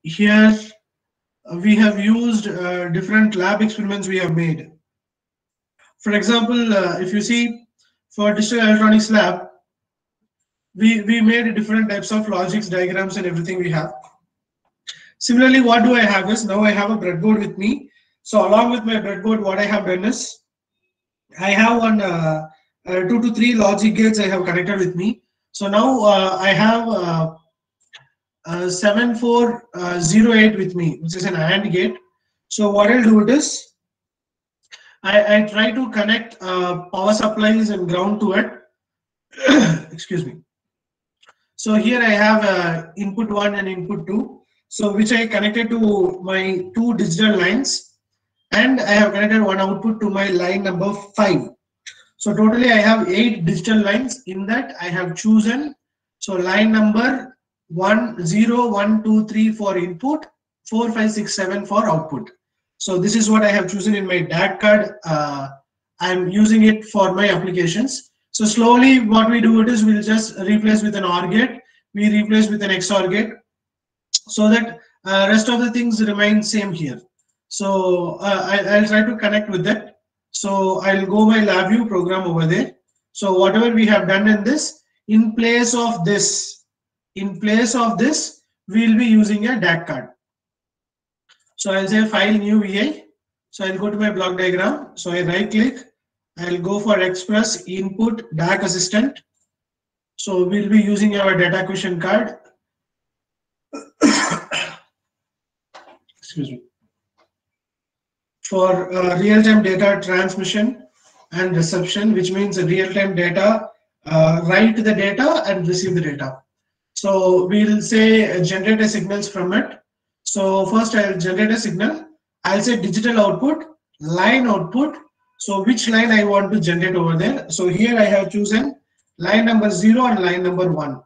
here we have used different lab experiments we have made. For example, if you see for digital electronics lab, we made different types of logics, diagrams, and everything we have. Similarly, what do I have is now I have a breadboard with me. So along with my breadboard, what I have done is I have one 2 to 3 logic gates I have connected with me. So now I have 7408 with me, which is an AND gate. So what I'll do it is I try to connect power supplies and ground to it. Excuse me. So here I have input 1 and input 2. So which I connected to my 2 digital lines, and I have connected one output to my line number 5. So totally I have 8 digital lines. In that I have chosen, so line number 1, 0, 1, 2, 3 for input, 4, 5, 6, 7 for output. So this is what I have chosen in my DAC card. I'm using it for my applications. So slowly what we do it is we'll just replace with an OR gate, we replace with an XOR gate, so that rest of the things remain same here. So I'll try to connect with that. So I'll go my LabVIEW program over there. So whatever we have done in this, in place of this, we'll be using a DAC card. So I'll say file new VI. So I'll go to my block diagram. So I right click, I'll go for Express Input DAC Assistant. So we'll be using our data acquisition card. Excuse me. For real-time data transmission and reception, which means real-time data, write the data and receive the data. So we'll say generate a signals from it. So first I'll generate a signal. I'll say digital output, line output. So which line I want to generate over there. So here I have chosen line number 0 and line number 1.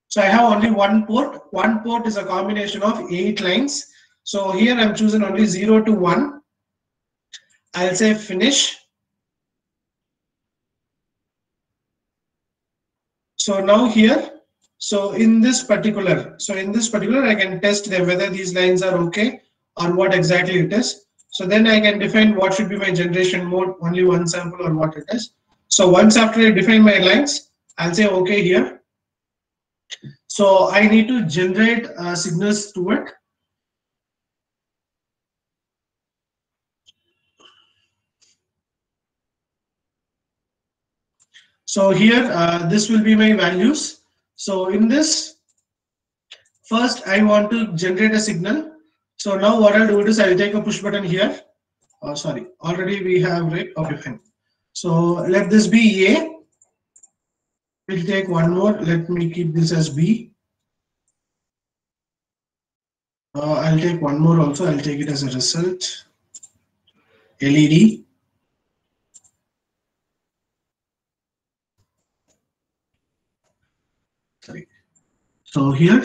So I have only one port. One port is a combination of 8 lines. So here I'm choosing only 0 to 1. I'll say finish. So now here, so in this particular I can test them whether these lines are okay or what exactly it is. So then I can define what should be my generation mode, only one sample or what it is. So once after I define my lines, I'll say okay here. So I need to generate signals to it. So here, this will be my values. So in this, first I want to generate a signal. So now what I'll do is I'll take a push button here. Oh, sorry, already we have, right? Okay, fine. So let this be A. We'll take one more. Let me keep this as B. I'll take one more also. I'll take it as a result. LED. Sorry. So here,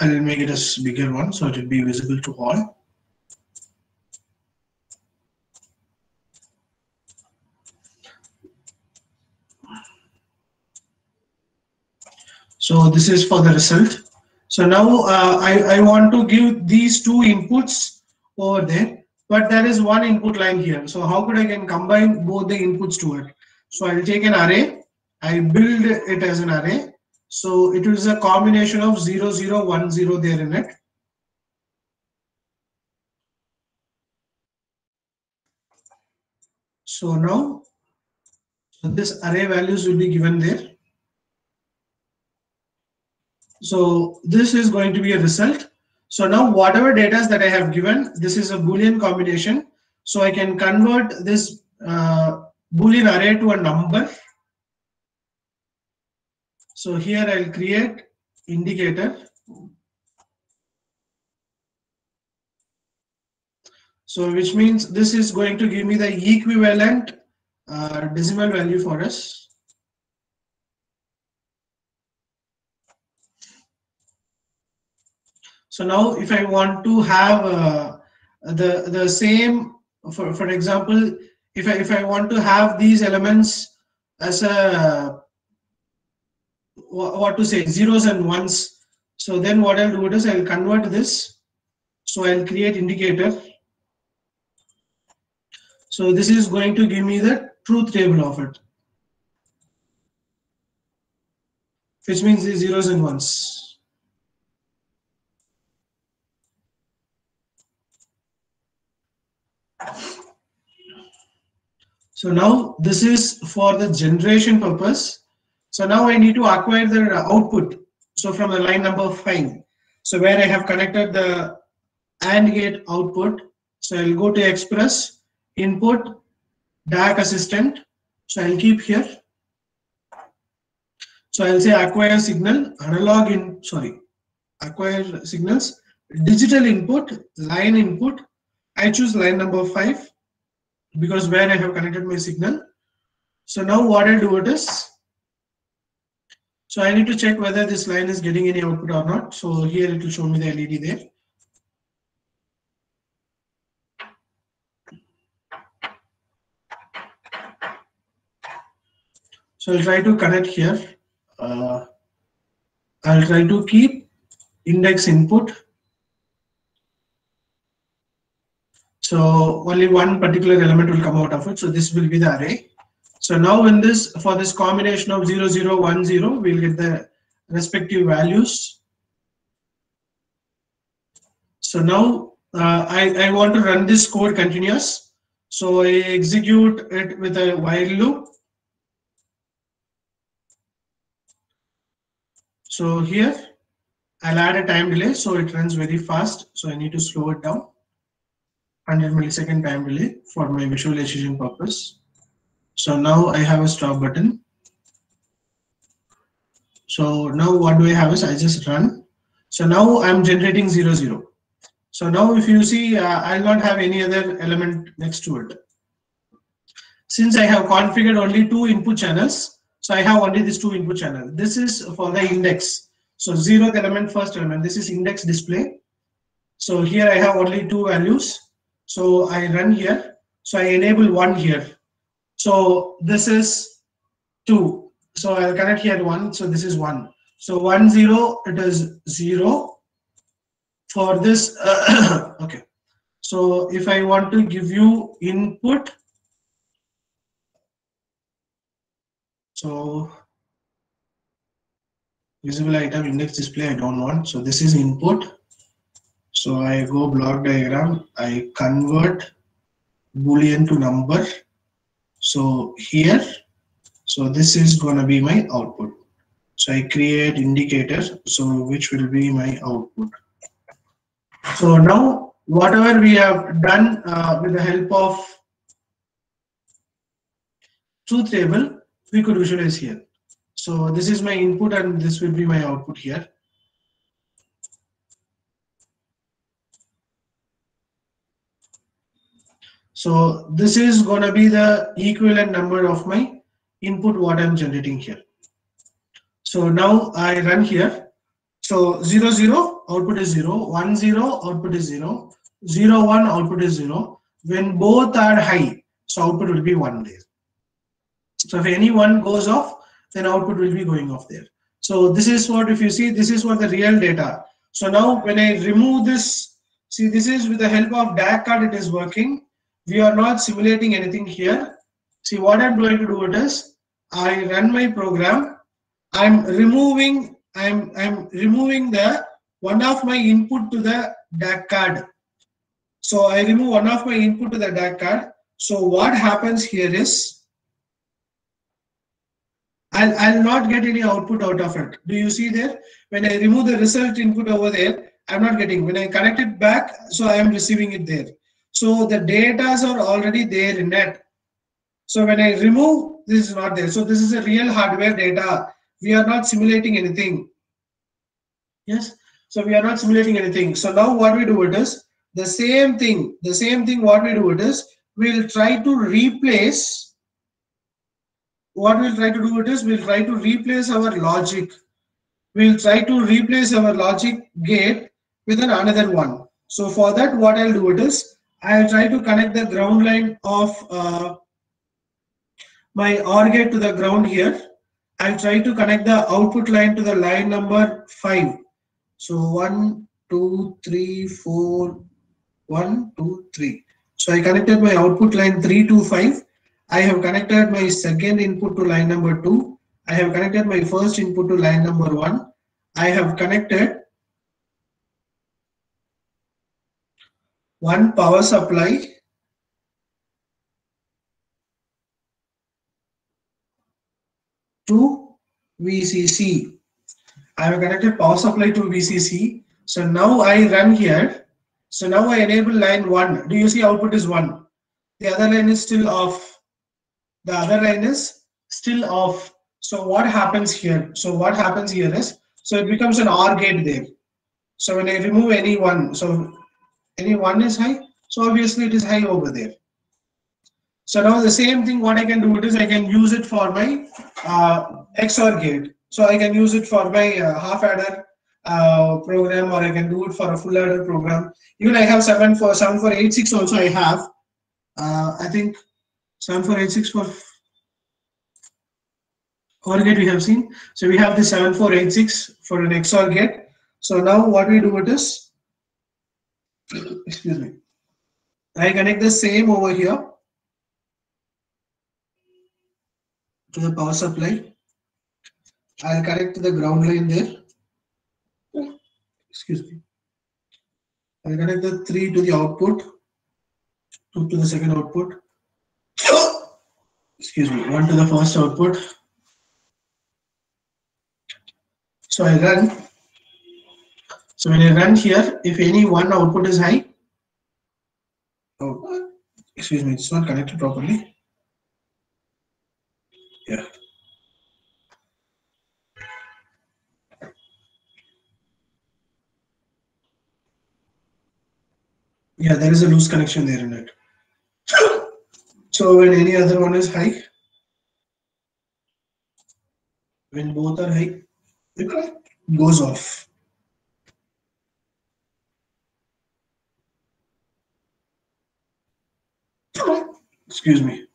I'll make it as bigger one so it will be visible to all. So this is for the result. So now I want to give these 2 inputs over there, but there is one input line here. So how could I can combine both the inputs to it? So I'll take an array. I build it as an array. So it is a combination of 0, 0, 1, 0 there in it. So now, so this array values will be given there. So this is going to be a result. So now whatever data that I have given, this is a Boolean combination. So I can convert this Boolean array to a number. So here I'll create indicator. So which means this is going to give me the equivalent decimal value for us. So now if I want to have the same, for example, if I want to have these elements as a, what to say, zeros and ones, So then what I'll do is I'll convert this. So I'll create indicator. So this is going to give me the truth table of it, which means the zeros and ones. So now this is for the generation purpose. So now I need to acquire the output. So from the line number 5. So where I have connected the AND gate output. So I'll go to Express, Input, DAC Assistant. So I'll keep here. So I'll say acquire signal, acquire signals, digital input, line input. I choose line number 5 because where I have connected my signal. So now what I'll do it is, so I need to check whether this line is getting any output or not. So here it will show me the LED there. So I'll try to connect here. I'll try to keep index input. So only one particular element will come out of it. So this will be the array. So now in this, for this combination of 0, 0, 1, 0, we'll get the respective values. So now I want to run this code continuous. So I execute it with a while loop. So here I'll add a time delay, so it runs very fast. So I need to slow it down. 100 millisecond time delay for my visualization purpose. So now I have a stop button. So now what do I have is I just run. So now I'm generating 0, 0. So now if you see, I'll not have any other element next to it. Since I have configured only 2 input channels, so I have only this 2 input channel. This is for the index. So 0th element, first element, this is index display. So here I have only 2 values. So I run here. So I enable 1 here. So this is 2. So I'll connect here 1. So this is 1. So 1, 0, it is 0. For this, okay. So if I want to give you input, so visible item index display, I don't want. So this is input. So I go block diagram, I convert Boolean to number. So here, so this is going to be my output. So I create indicator, so which will be my output. So now whatever we have done with the help of truth table, we could visualize here. So this is my input and this will be my output here. So this is going to be the equivalent number of my input what I'm generating here. So now I run here. So 0, 0 output is 0, 1, 0 output is 0, 0, 1 output is 0. When both are high, so output will be 1 there. So if any one goes off, then output will be going off there. So this is what, if you see, this is what the real data. So now when I remove this, see, this is with the help of DAC card, it is working. We are not simulating anything here. See, what I'm going to do it is, I run my program. I'm removing the one of my input to the DAC card. So I remove one of my input to the DAC card. So what happens here is, I'll not get any output out of it. Do you see there? When I remove the result input over there, I'm not getting. When I connect it back, so I am receiving it there. So the data are already there in it. So when I remove, this is not there. So this is a real hardware data. We are not simulating anything. Yes. So we are not simulating anything. So now what we do it is the same thing. The same thing. What we do it is we'll try to replace. What we'll try to do it is we'll try to replace our logic. We'll try to replace our logic gate with another one. So for that, what I'll do it is I'll try to connect the ground line of my OR gate to the ground here. I'll try to connect the output line to the line number 5. So 1, 2, 3, 4, 1, 2, 3. So I connected my output line 3 to 5. I have connected my second input to line number 2. I have connected my first input to line number 1. I have connected one power supply to VCC. I have connected power supply to VCC. So now I run here. So now I enable line 1. Do you see output is 1? The other line is still off. The other line is still off. So what happens here? So what happens here is, so it becomes an OR gate there. So when I remove any one, so any one is high, so obviously it is high over there. So now the same thing, what I can do it is I can use it for my XOR gate. So I can use it for my half adder program, or I can do it for a full adder program. Even I have 7486 also I have. I think 7486 for OR gate we have seen. So we have the 7486 for an XOR gate. So now what we do it is, excuse me, I connect the same over here to the power supply. I'll connect the ground line there. Excuse me. I'll connect the 3 to the output, 2 to the second output. Excuse me, 1 to the first output. So I run. So when I run here, if any one output is high, oh, excuse me, it's not connected properly. Yeah. Yeah, there is a loose connection there in it. So when any other one is high, when both are high, it goes off. Excuse me.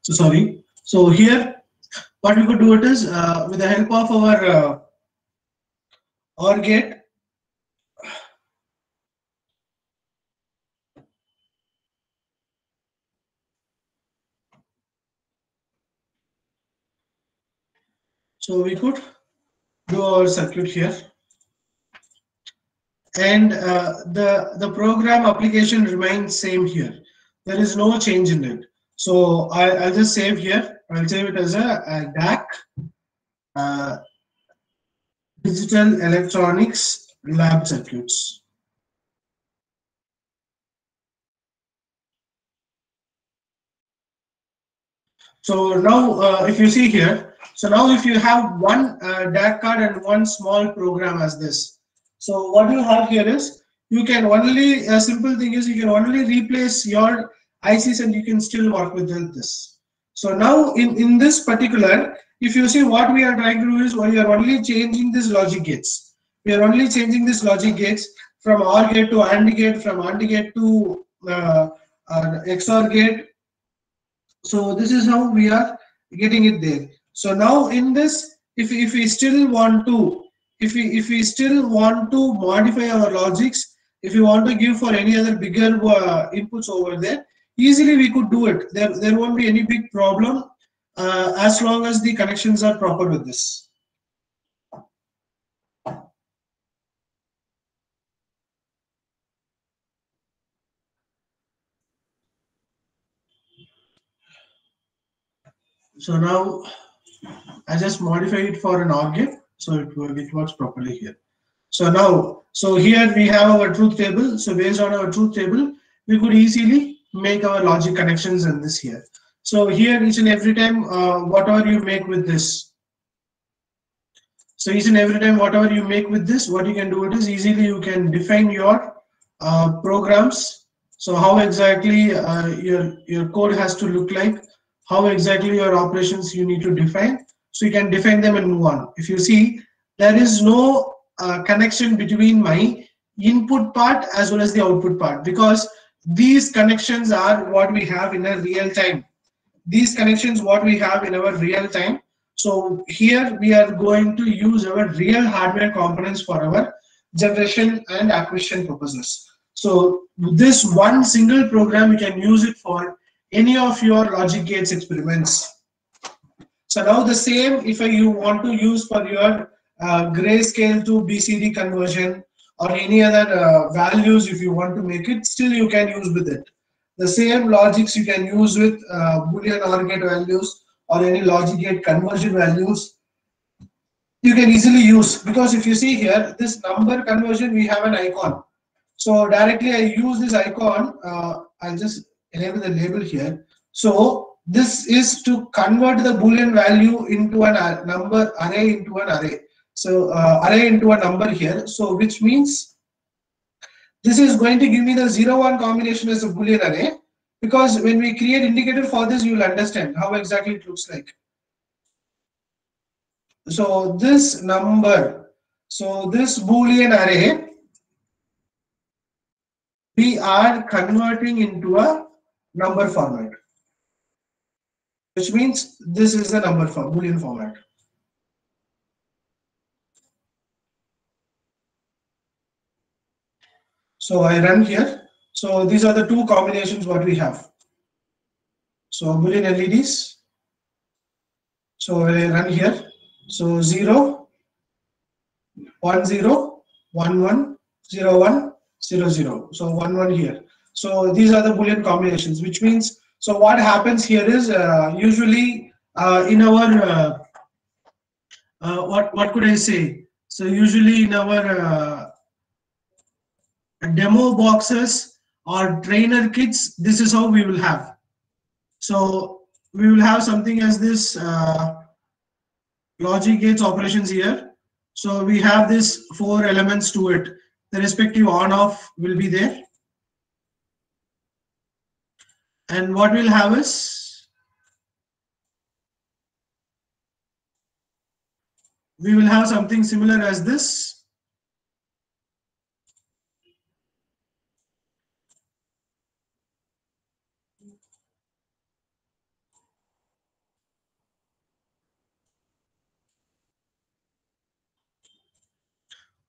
So sorry. So here, what we could do it is with the help of our OR gate. So we could do our circuit here, and the program application remains same here. There is no change in it. So I'll just save here. I'll save it as a DAC, Digital Electronics Lab Circuits. So now if you see here, so now if you have one DAC card and one small program as this, so what you have here is, you can only, a simple thing is, you can only replace your ICs and you can still work with this. So now in this particular, if you see what we are trying to do is, we are only changing this logic gates. We are only changing this logic gates from OR gate to AND gate, from AND gate to XOR gate. So this is how we are getting it there. So now in this, if we still want to, if we still want to modify our logics, if we want to give for any other bigger inputs over there, easily we could do it. There won't be any big problem as long as the connections are proper with this. So now I just modify it for an OR gate, so it works properly here. So now, so here we have our truth table. So based on our truth table, we could easily make our logic connections in this here. So here each and every time, whatever you make with this. So each and every time, whatever you make with this, what you can do it is easily you can define your programs. So how exactly your code has to look like, how exactly your operations you need to define. So you can define them and move on. If you see, there is no connection between my input part as well as the output part, because these connections are what we have in a real time. These connections what we have in our real time. So here we are going to use our real hardware components for our generation and acquisition purposes. So this one single program, you can use it for any of your logic gates experiments. So now the same, if you want to use for your grayscale to BCD conversion or any other values, if you want to make it, still you can use with it. The same logics you can use with Boolean OR gate values or any logic gate conversion values. You can easily use, because if you see here, this number conversion, we have an icon. So directly I use this icon. I'll just enable the label here. So this is to convert the Boolean value into an number array into an array. So array into a number here. So which means this is going to give me the 0-1 combination as a Boolean array, because when we create indicator for this, you will understand how exactly it looks like. So this number, so this Boolean array, we are converting into a number format, which means this is a number for Boolean format. So I run here. So these are the two combinations what we have. So Boolean LEDs. So I run here. So 0, 1, 0, 1, 1, 0, 1, 0, 0. So 1, 1 here. So these are the Boolean combinations, which means, so what happens here is usually in our what could I say? So usually in our demo boxes or trainer kits, this is how we will have. So we will have something as this logic gates operations here. So we have this 4 elements to it. The respective on off will be there. And what we'll have is, we will have something similar as this.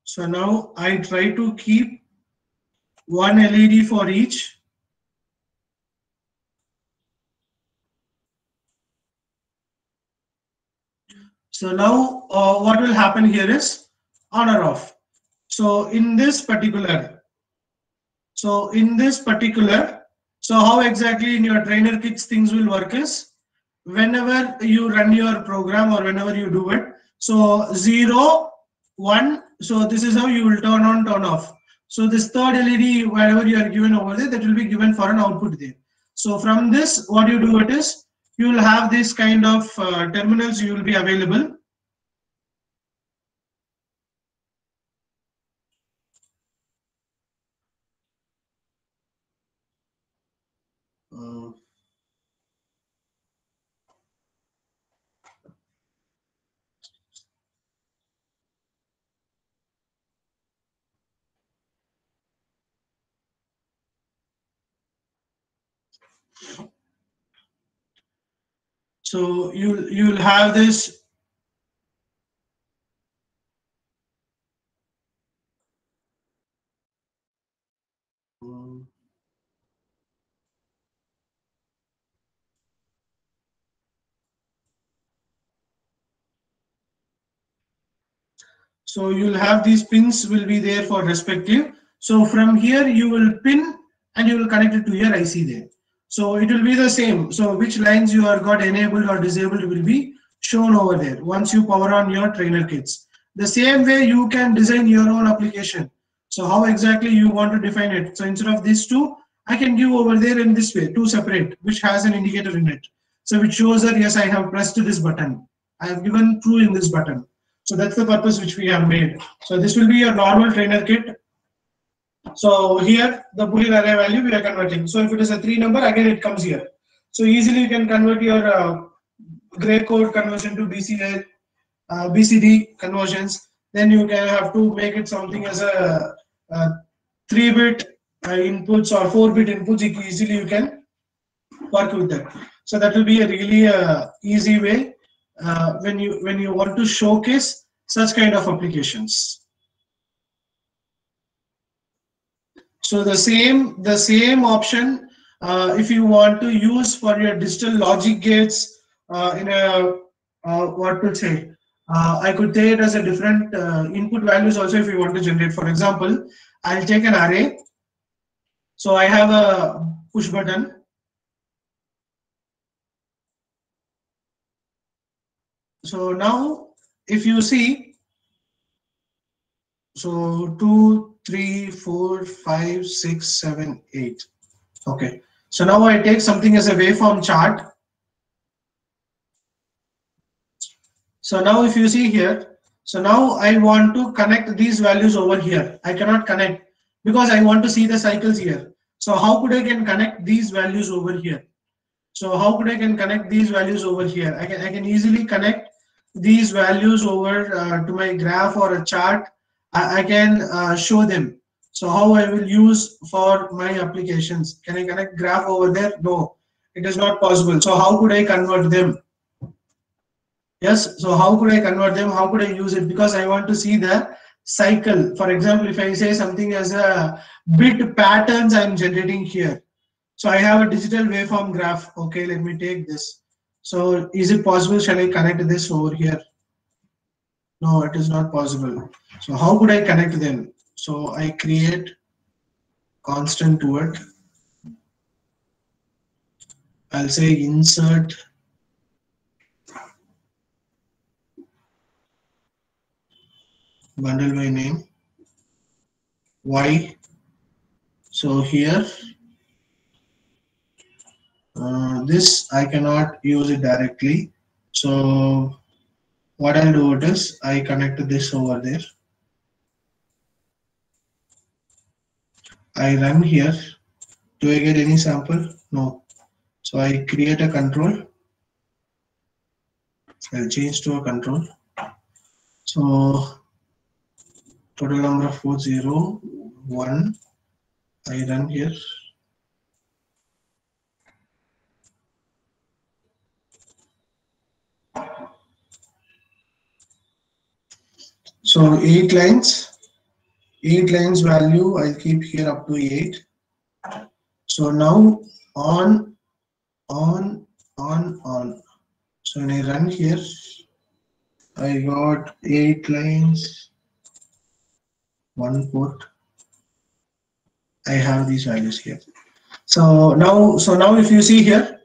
So now I try to keep one LED for each. So now what will happen here is on or off. So in this particular, so how exactly in your trainer kits things will work is, whenever you run your program or whenever you do it, so 0, 1, so this is how you will turn on, turn off. So this third LED, whatever you are given over there, that will be given for an output there. So from this, what you do it is, you will have this kind of terminals you will be available. So you'll have this. So you'll have these pins will be there for respective. So from here you will pin and you will connect it to your IC there. So it will be the same. So which lines you are got enabled or disabled will be shown over there once you power on your trainer kits. The same way you can design your own application. So how exactly you want to define it. So instead of these two, I can give over there in this way, two separate, which has an indicator in it. So which shows that yes, I have pressed this button. I have given true in this button. So that's the purpose which we have made. So this will be your normal trainer kit. So here the Boolean array value we are converting. So if it is a 3 number, again it comes here. So easily you can convert your gray code conversion to BCD conversions. Then you can have to make it something as a 3-bit inputs or 4-bit inputs. Easily you can work with that. So that will be a really easy way when you want to showcase such kind of applications. So the same option if you want to use for your digital logic gates in a what to say, I could take it as a different input values also if you want to generate. For example, I'll take an array. So I have a push button. So now if you see, so 2, 3, 4, 5, 6, 7, 8. Okay. So now I take something as a waveform chart. So now if you see here, so now I want to connect these values over here. I cannot connect because I want to see the cycles here. So how could I can connect these values over here? So how could I can connect these values over here? I can easily connect these values over to my graph or a chart. I can show them. So how I will use for my applications? Can I connect graph over there? No, it is not possible. So how could I convert them? Yes, so how could I convert them? How could I use it? Because I want to see the cycle. For example, if I say something as a bit patterns I'm generating here. So I have a digital waveform graph. Okay, let me take this. So is it possible? Shall I connect this over here? No, it is not possible. So how could I connect them? So I create constant to it. I'll say insert bundle by name y. So here this I cannot use it directly. So what I'll do it is I connect this over there. I run here. Do I get any sample? No. So I create a control. I'll change to a control. So total number of 401. I run here. So 8 lines. 8 lines value I'll keep here up to 8. So now on. So when I run here, I got 8 lines, 1 port. I have these values here. So now if you see here,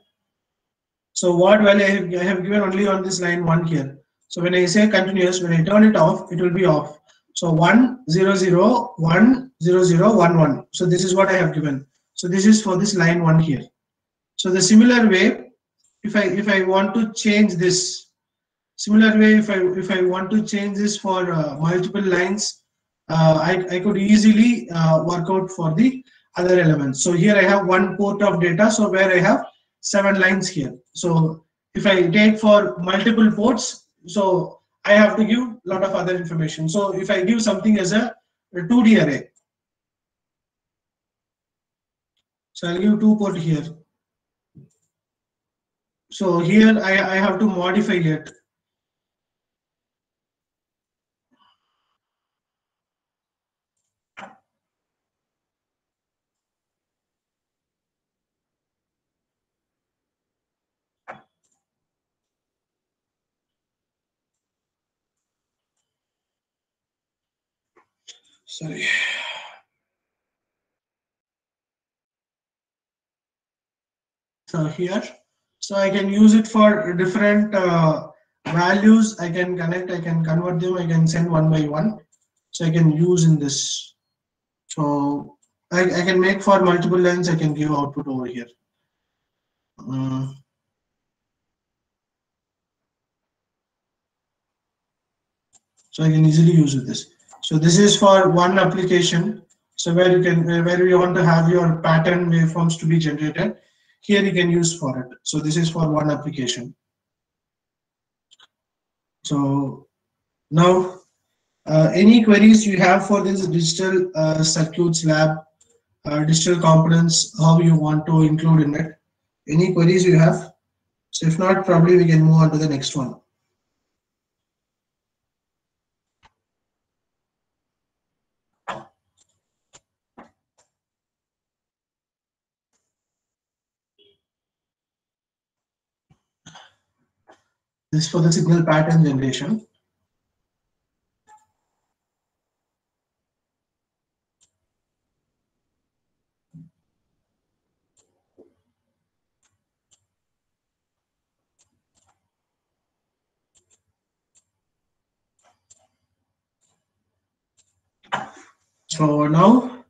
so what value I have given only on this line 1 here. So when I say continuous, when I turn it off, it will be off. So 1 0 0 1 0 0 1 1. So this is what I have given. So this is for this line 1 here. So the similar way, if I want to change this, similar way if I want to change this for multiple lines, I could easily work out for the other elements. So here I have 1 port of data, so where I have 7 lines here. So if I take for multiple ports, so I have to give a lot of other information. So if I give something as a 2D array, so I'll give 2 port here. So here I have to modify it. Sorry. So here, so I can use it for different values. I can connect, I can convert them, I can send one by one. So I can use in this. So I can make for multiple lines, I can give output over here. So I can easily use with this. So this is for one application. So where you can, where you want to have your pattern waveforms to be generated, here you can use for it. So this is for one application. So now any queries you have for this digital circuits lab, digital components, how you want to include in it? Any queries you have? So if not, probably we can move on to the next one. This is for the signal pattern generation. So now,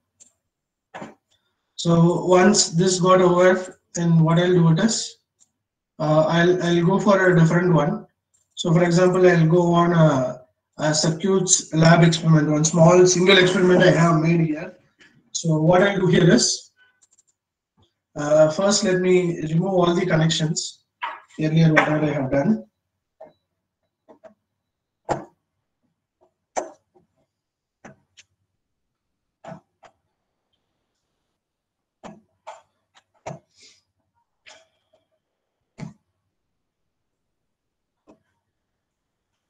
so once this got over, then what I'll do it is, I'll go for a different one. So for example, I'll go on a circuits lab experiment, one small single experiment I have made here. So what I'll do here is, first let me remove all the connections earlier whatever I have done.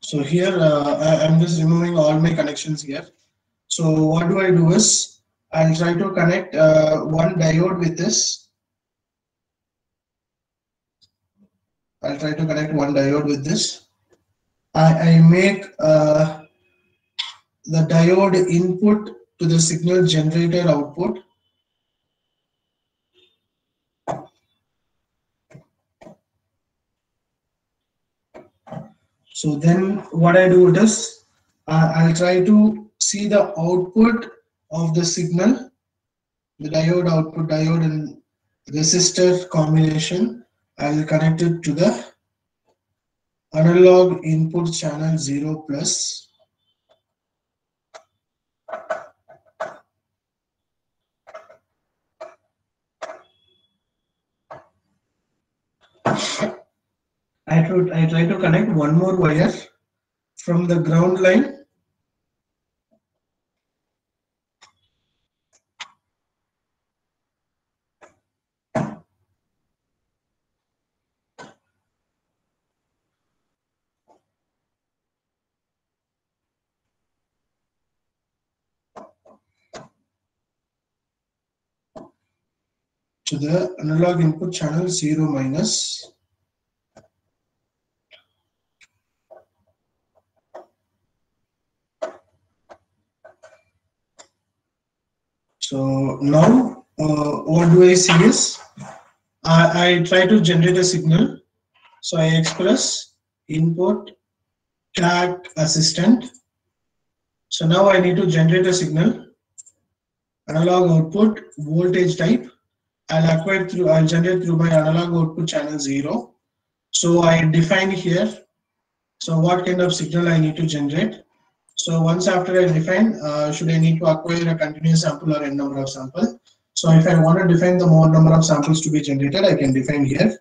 So here I'm just removing all my connections here. So what do I do is, I'll try to connect one diode with this. I'll try to connect one diode with this. I make the diode input to the signal generator output. So then what I do is, I'll try to see the output of the signal, the diode output, diode and resistor combination. I will connect it to the analog input channel 0 plus. I try to connect one more wire from the ground line to the analog input channel 0 minus. So now what do I see is, I try to generate a signal. So I express input track assistant. So now I need to generate a signal, analog output, voltage type. I'll generate through my analog output channel 0. So I define here, so what kind of signal I need to generate. So once after I define, should I need to acquire a continuous sample or n number of sample. So if I want to define the more number of samples to be generated, I can define here.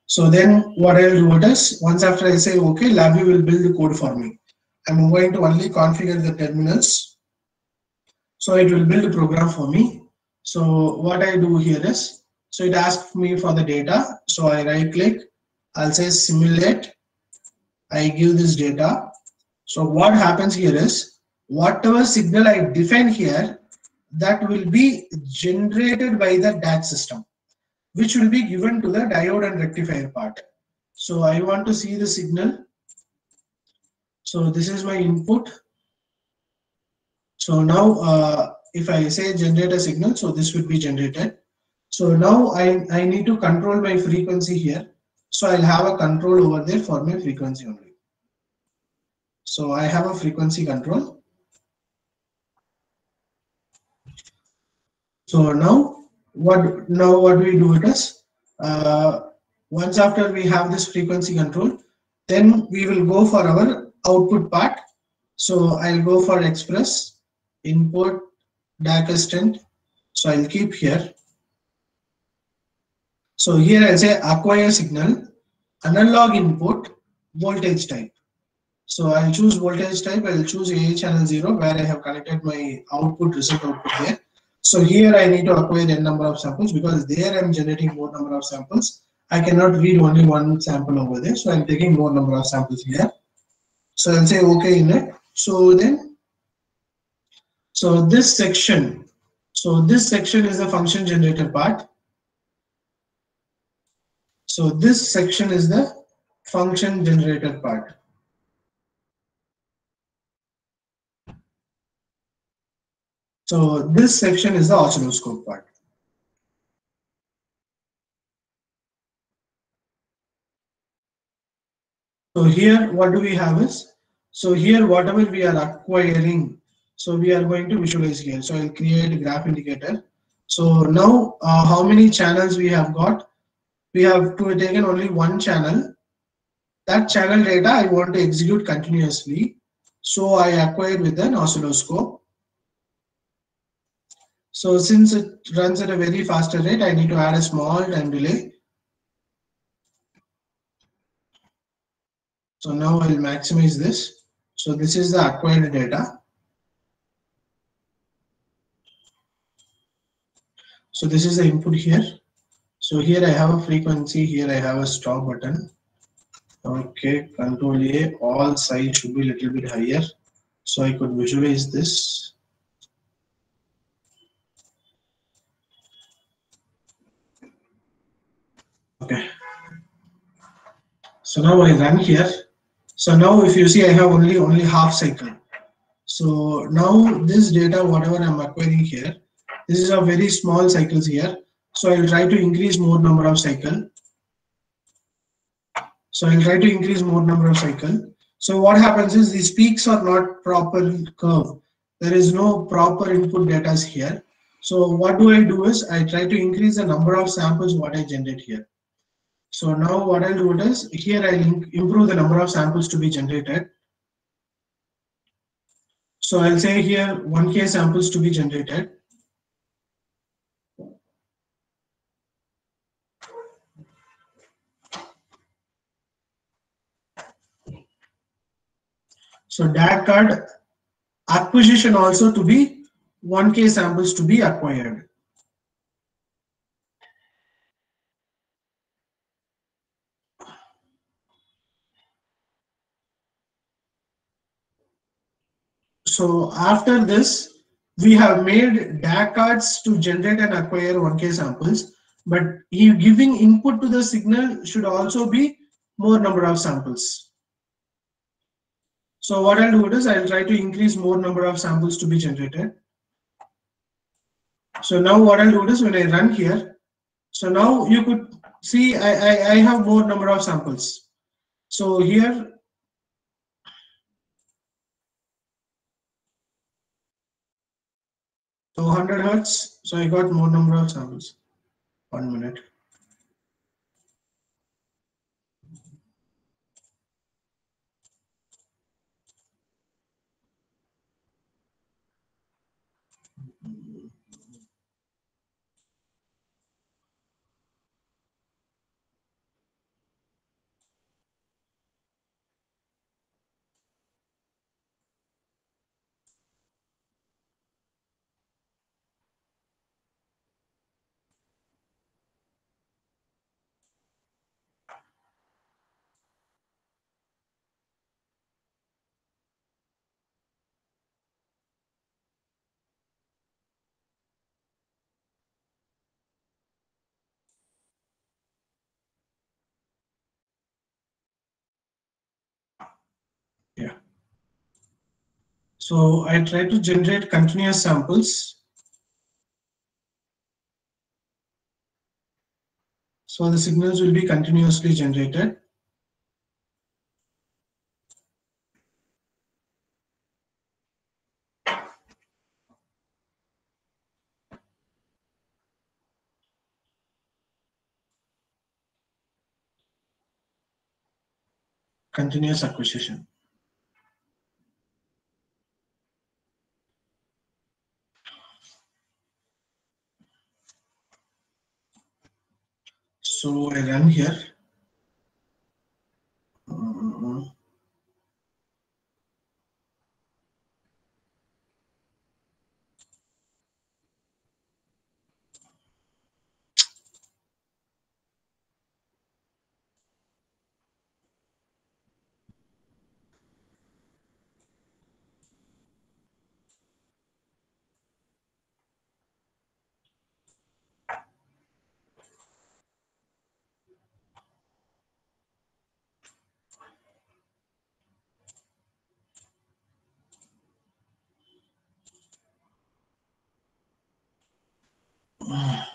So then what I'll do it is, once after I say okay, Labview will build the code for me. I'm going to only configure the terminals. So it will build a program for me. So what I do here is, so it asks me for the data. So I right click, I'll say simulate. I give this data. So what happens here is, whatever signal I define here, that will be generated by the DAC system, which will be given to the diode and rectifier part. So I want to see the signal. So this is my input. So now if I say generate a signal, so this will be generated. So now I need to control my frequency here. So I'll have a control over there for my frequency only. So I have a frequency control. So now what we do it is, once after we have this frequency control, then we will go for our output part. So I'll go for express input DAC assistant. So I'll keep here. So here I'll say acquire signal, analog input, voltage type. So I'll choose voltage type. I'll choose A channel 0 where I have connected my output result output here. So here I need to acquire n number of samples because there I'm generating more number of samples. I cannot read only one sample over there. So I'm taking more number of samples here. So I'll say OK in it. So then, this section, this section is the function generator part. So this section is the function generator part. So this section is the oscilloscope part. So here what do we have is, so here whatever we are acquiring, so we are going to visualize here. So I'll create a graph indicator. So now how many channels we have got? We have taken only one channel. That channel data I want to execute continuously. So I acquired with an oscilloscope. So since it runs at a very faster rate, I need to add a small time delay. So now I'll maximize this. So this is the acquired data. So this is the input here. So here I have a frequency, here I have a stop button. Okay, Control A, all sides should be a little bit higher. So I could visualize this. Okay. So now I run here. So now if you see I have only half cycle. So now this data, whatever I'm acquiring here, this is a very small cycles here. So I'll try to increase more number of cycle. So I'll try to increase more number of cycle. So what happens is these peaks are not proper curve. There is no proper input data here. So what do I do is I try to increase the number of samples what I generate here. So now what I'll do is here I'll improve the number of samples to be generated. So I'll say here 1K samples to be generated. So DAC card acquisition also to be 1K samples to be acquired. So after this, we have made DAC cards to generate and acquire 1K samples, but you giving input to the signal should also be more number of samples. So what I'll do is I'll try to increase more number of samples to be generated. So now what I'll do is when I run here, so now you could see I have more number of samples. So here, so 100 hertz, so I got more number of samples. 1 minute. Yeah. So I try to generate continuous samples. So the signals will be continuously generated. Continuous acquisition. So I run here. Mm,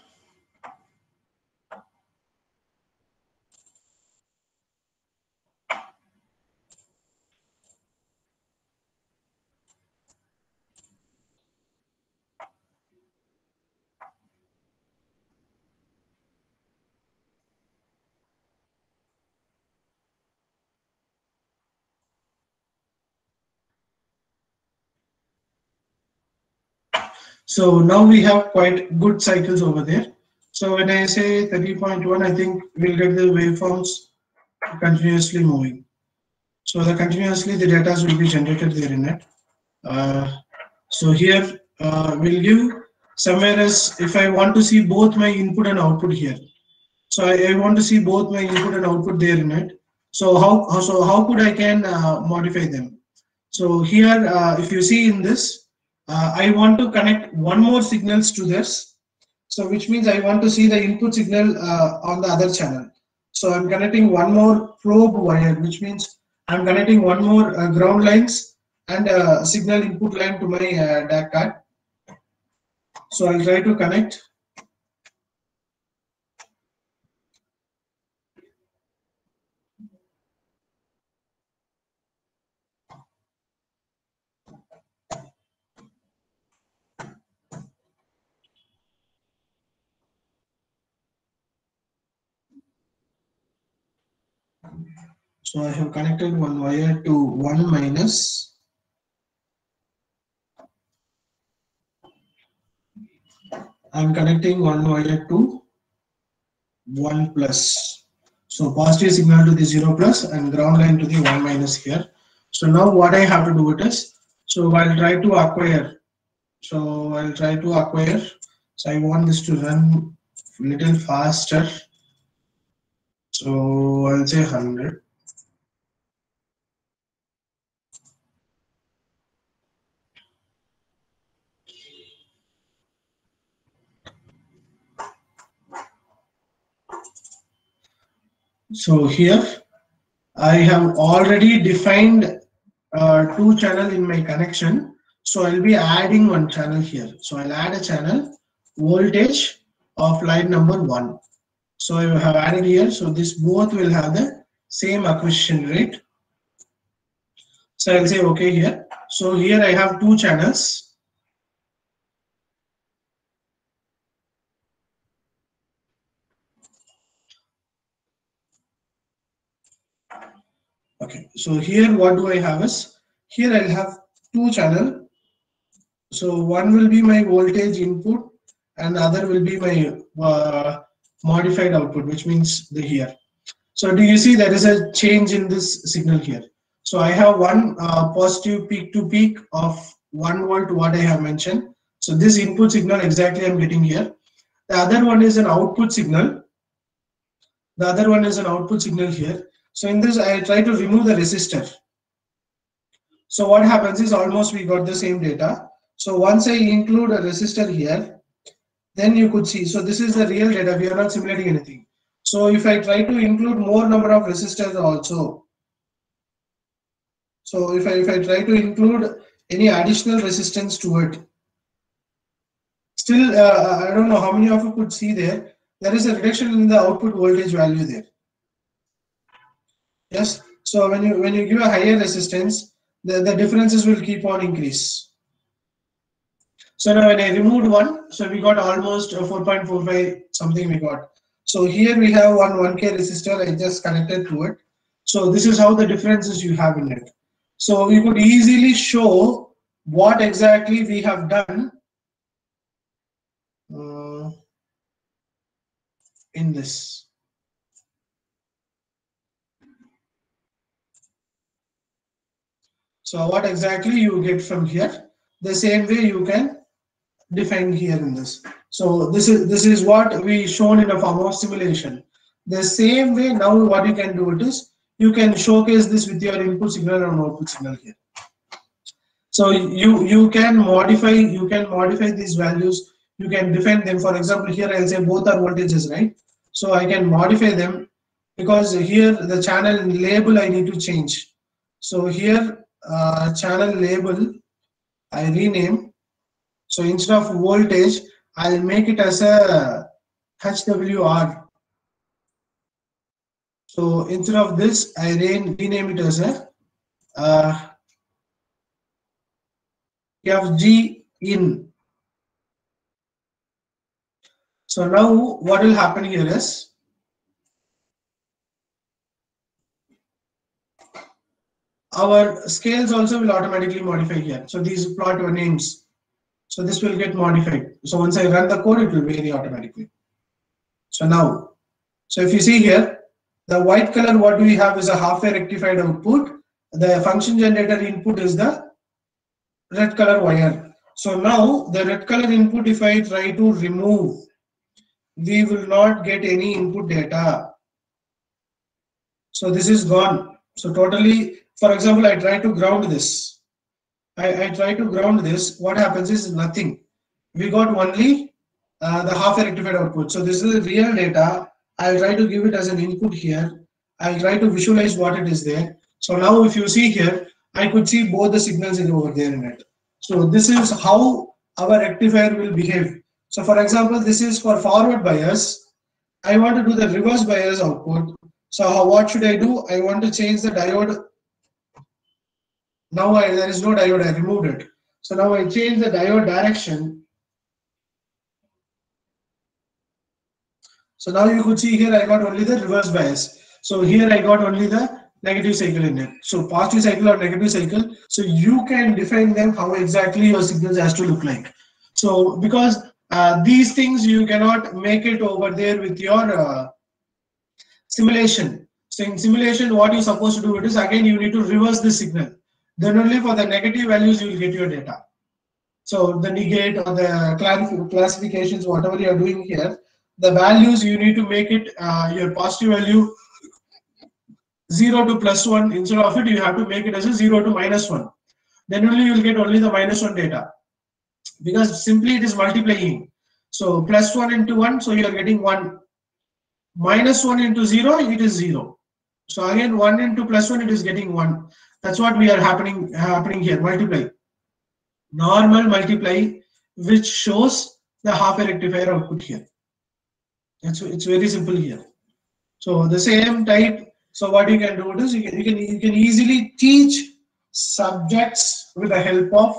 So now we have quite good cycles over there. So when I say 30.1, I think we'll get the waveforms continuously moving. So continuously the data will be generated there in it. So here we'll give somewhere as if I want to see both my input and output here. So I want to see both my input and output there in it. So how could I can modify them? So here if you see in this, I want to connect one more signals to this. So which means I want to see the input signal on the other channel. So I'm connecting one more probe wire, which means I'm connecting one more ground lines and signal input line to my DAC card. So I'll try to connect. So I have connected one wire to 1 minus. I'm connecting one wire to 1 plus. So positive signal to the 0 plus and ground line to the 1 minus here. So now what I have to do it is, so I'll try to acquire. So I'll try to acquire. So I want this to run a little faster. So I'll say 100. So here I have already defined two channel in my connection. So I'll be adding one channel here. So I'll add a channel voltage of line number 1. So I have added here. So this both will have the same acquisition rate. So I'll say okay here. So here I have two channels. Okay. So here what do I have is, here I'll have two channel. So one will be my voltage input and the other will be my modified output, which means the here. So do you see there is a change in this signal here? So I have one positive peak to peak of 1 volt, what I have mentioned. So this input signal exactly I'm getting here. The other one is an output signal. The other one is an output signal here. So in this, I try to remove the resistor. So what happens is almost we got the same data. So once I include a resistor here, then you could see. So this is the real data. We are not simulating anything. So if I try to include more number of resistors also, so if I try to include any additional resistance to it, still I don't know how many of you could see there. There is a reduction in the output voltage value there. Yes. So when you give a higher resistance, the differences will keep on increase. So now when I removed one, so we got almost 4.45 something we got. So here we have one 1K resistor I just connected to it. So this is how the differences you have in it. So we could easily show what exactly we have done in this. So what exactly you get from here, the same way you can define here in this. So this is what we shown in a form of simulation. The same way now what you can do it is you can showcase this with your input signal and output signal here. So you can modify these values. You can define them. For example, here I'll say both are voltages, right? So I can modify them because here the channel label I need to change. So here channel label I rename. So instead of voltage, I'll make it as a HWR. So instead of this, I rename it as a FG in. So now what will happen here is our scales also will automatically modify here. So these plot names. So this will get modified. So once I run the code, it will vary automatically. So now, so if you see here, the white color what we have is a half-wave rectified output. The function generator input is the red color wire. So now the red color input, if I try to remove, we will not get any input data. So this is gone. So totally, for example, I try to ground this. I try to ground this. What happens is nothing. We got only the half-wave rectified output. So this is the real data. I'll try to give it as an input here. I'll try to visualize what it is there. So now if you see here, I could see both the signals in over there in it. So this is how our rectifier will behave. So for example, this is for forward bias. I want to do the reverse bias output. So what should I do? I want to change the diode. Now there is no diode, I removed it. So now I change the diode direction. So now you could see here I got only the reverse bias. So here I got only the negative cycle in it. So positive cycle or negative cycle. So you can define them how exactly your signals has to look like. So because these things you cannot make it over there with your simulation. So in simulation, what you're supposed to do it is again you need to reverse the signal. Then only for the negative values you will get your data. So the negate or the classifications, whatever you are doing here, the values you need to make it your positive value 0 to +1. Instead of it, you have to make it as a 0 to -1. Then only you will get only the -1 data, because simply it is multiplying. So +1 into 1, so you are getting 1. -1 into 0, it is 0. So again 1 into +1, it is getting 1. That's what we are happening here. Multiply, normal multiply, which shows the half-wave rectifier output here. It's very simple here. So the same type. So what you can do is you can easily teach subjects with the help of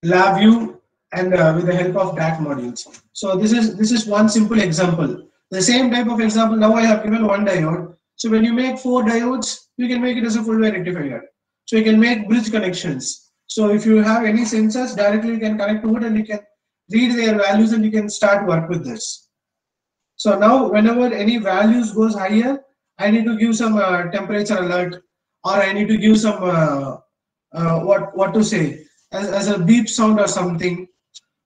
LabVIEW and with the help of DAC modules. So this is one simple example. The same type of example, now I have given one diode. So when you make 4 diodes, you can make it as a full wave rectifier. So you can make bridge connections. So if you have any sensors, directly you can connect to it and you can read their values and you can start work with this. So now whenever any values goes higher, I need to give some temperature alert, or I need to give some what to say, as a beep sound or something.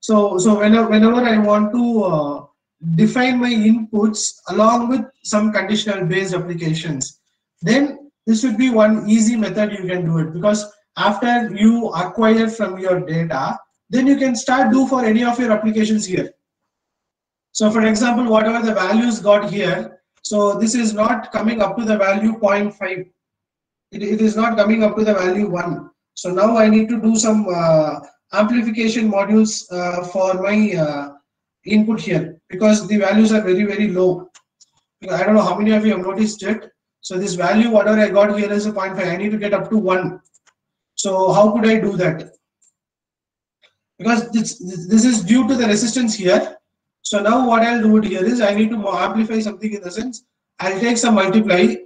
So whenever I want to define my inputs along with some conditional based applications, then this would be one easy method you can do it, because after you acquire from your data, then you can start do for any of your applications here. So for example, whatever the values got here, so this is not coming up to the value 0.5. It is not coming up to the value 1. So now I need to do some amplification modules for my input here, because the values are very low. I don't know how many of you have noticed it. So this value, whatever I got here is a 0.5. I need to get up to 1. So how could I do that? Because this is due to the resistance here. So now what I'll do it here is I need to amplify something, in the sense I'll take some multiply.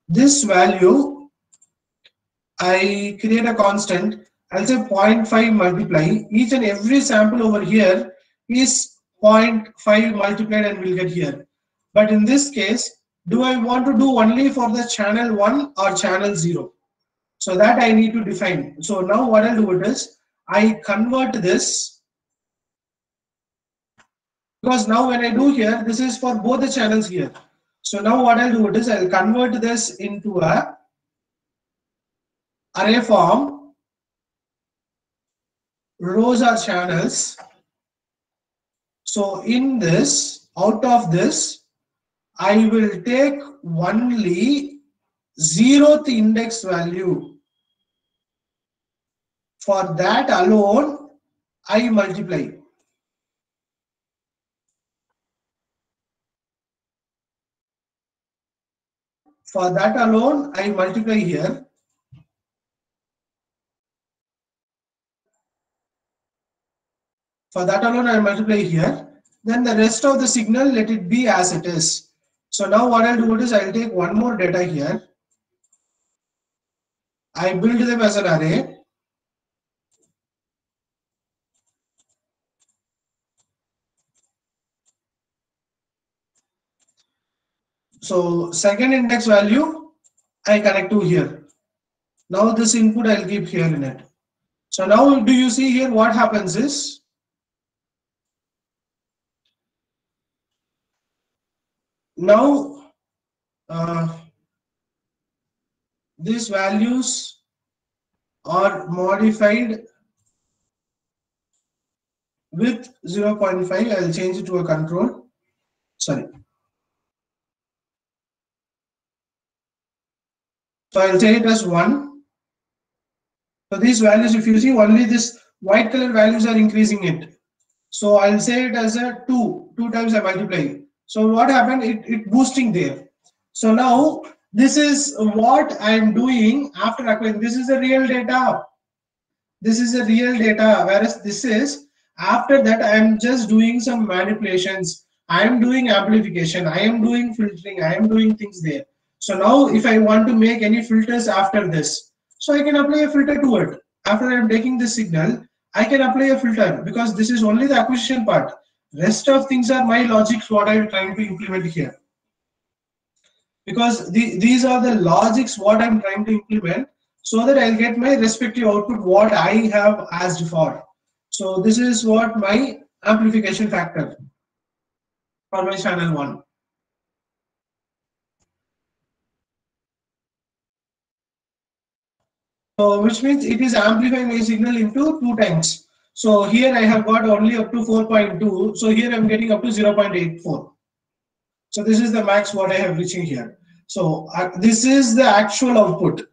This value, I create a constant. I'll say 0.5 multiply. Each and every sample over here is 0.5 multiplied and we'll get here. But in this case, do I want to do only for the channel 1 or channel 0? So that I need to define. So now what I'll do it is, I convert this, because now when I do here, this is for both the channels here. So now what I'll do it is, I'll convert this into a array form. Rows are channels. So in this, out of this, I will take only 0th index value. For that alone, I multiply. For that alone, I multiply here. For that alone, I multiply here. Then the rest of the signal, let it be as it is. So now what I'll do is, I'll take one more data here. I build them as an array. So second index value, I connect to here. Now this input I'll keep here in it. So now do you see here what happens is, now these values are modified with 0.5. I'll change it to a control. Sorry. So I'll say it as 1. So these values, if you see, only this white color values are increasing it. So I'll say it as a 2. 2 times I multiply. So what happened? It boosting there. So now this is what I am doing after acquiring. This is the real data. This is the real data. Whereas this is, after that, I am just doing some manipulations. I am doing amplification. I am doing filtering. I am doing things there. So now if I want to make any filters after this, so I can apply a filter to it. After I am taking this signal, I can apply a filter, because this is only the acquisition part. Rest of things are my logics, what I am trying to implement here. Because these are the logics what I am trying to implement, so that I'll get my respective output what I have asked for. So this is what my amplification factor for my channel 1. So which means it is amplifying my signal into 2 times. So here I have got only up to 4.2. So here I'm getting up to 0.84. So this is the max what I have reaching here. So this is the actual output,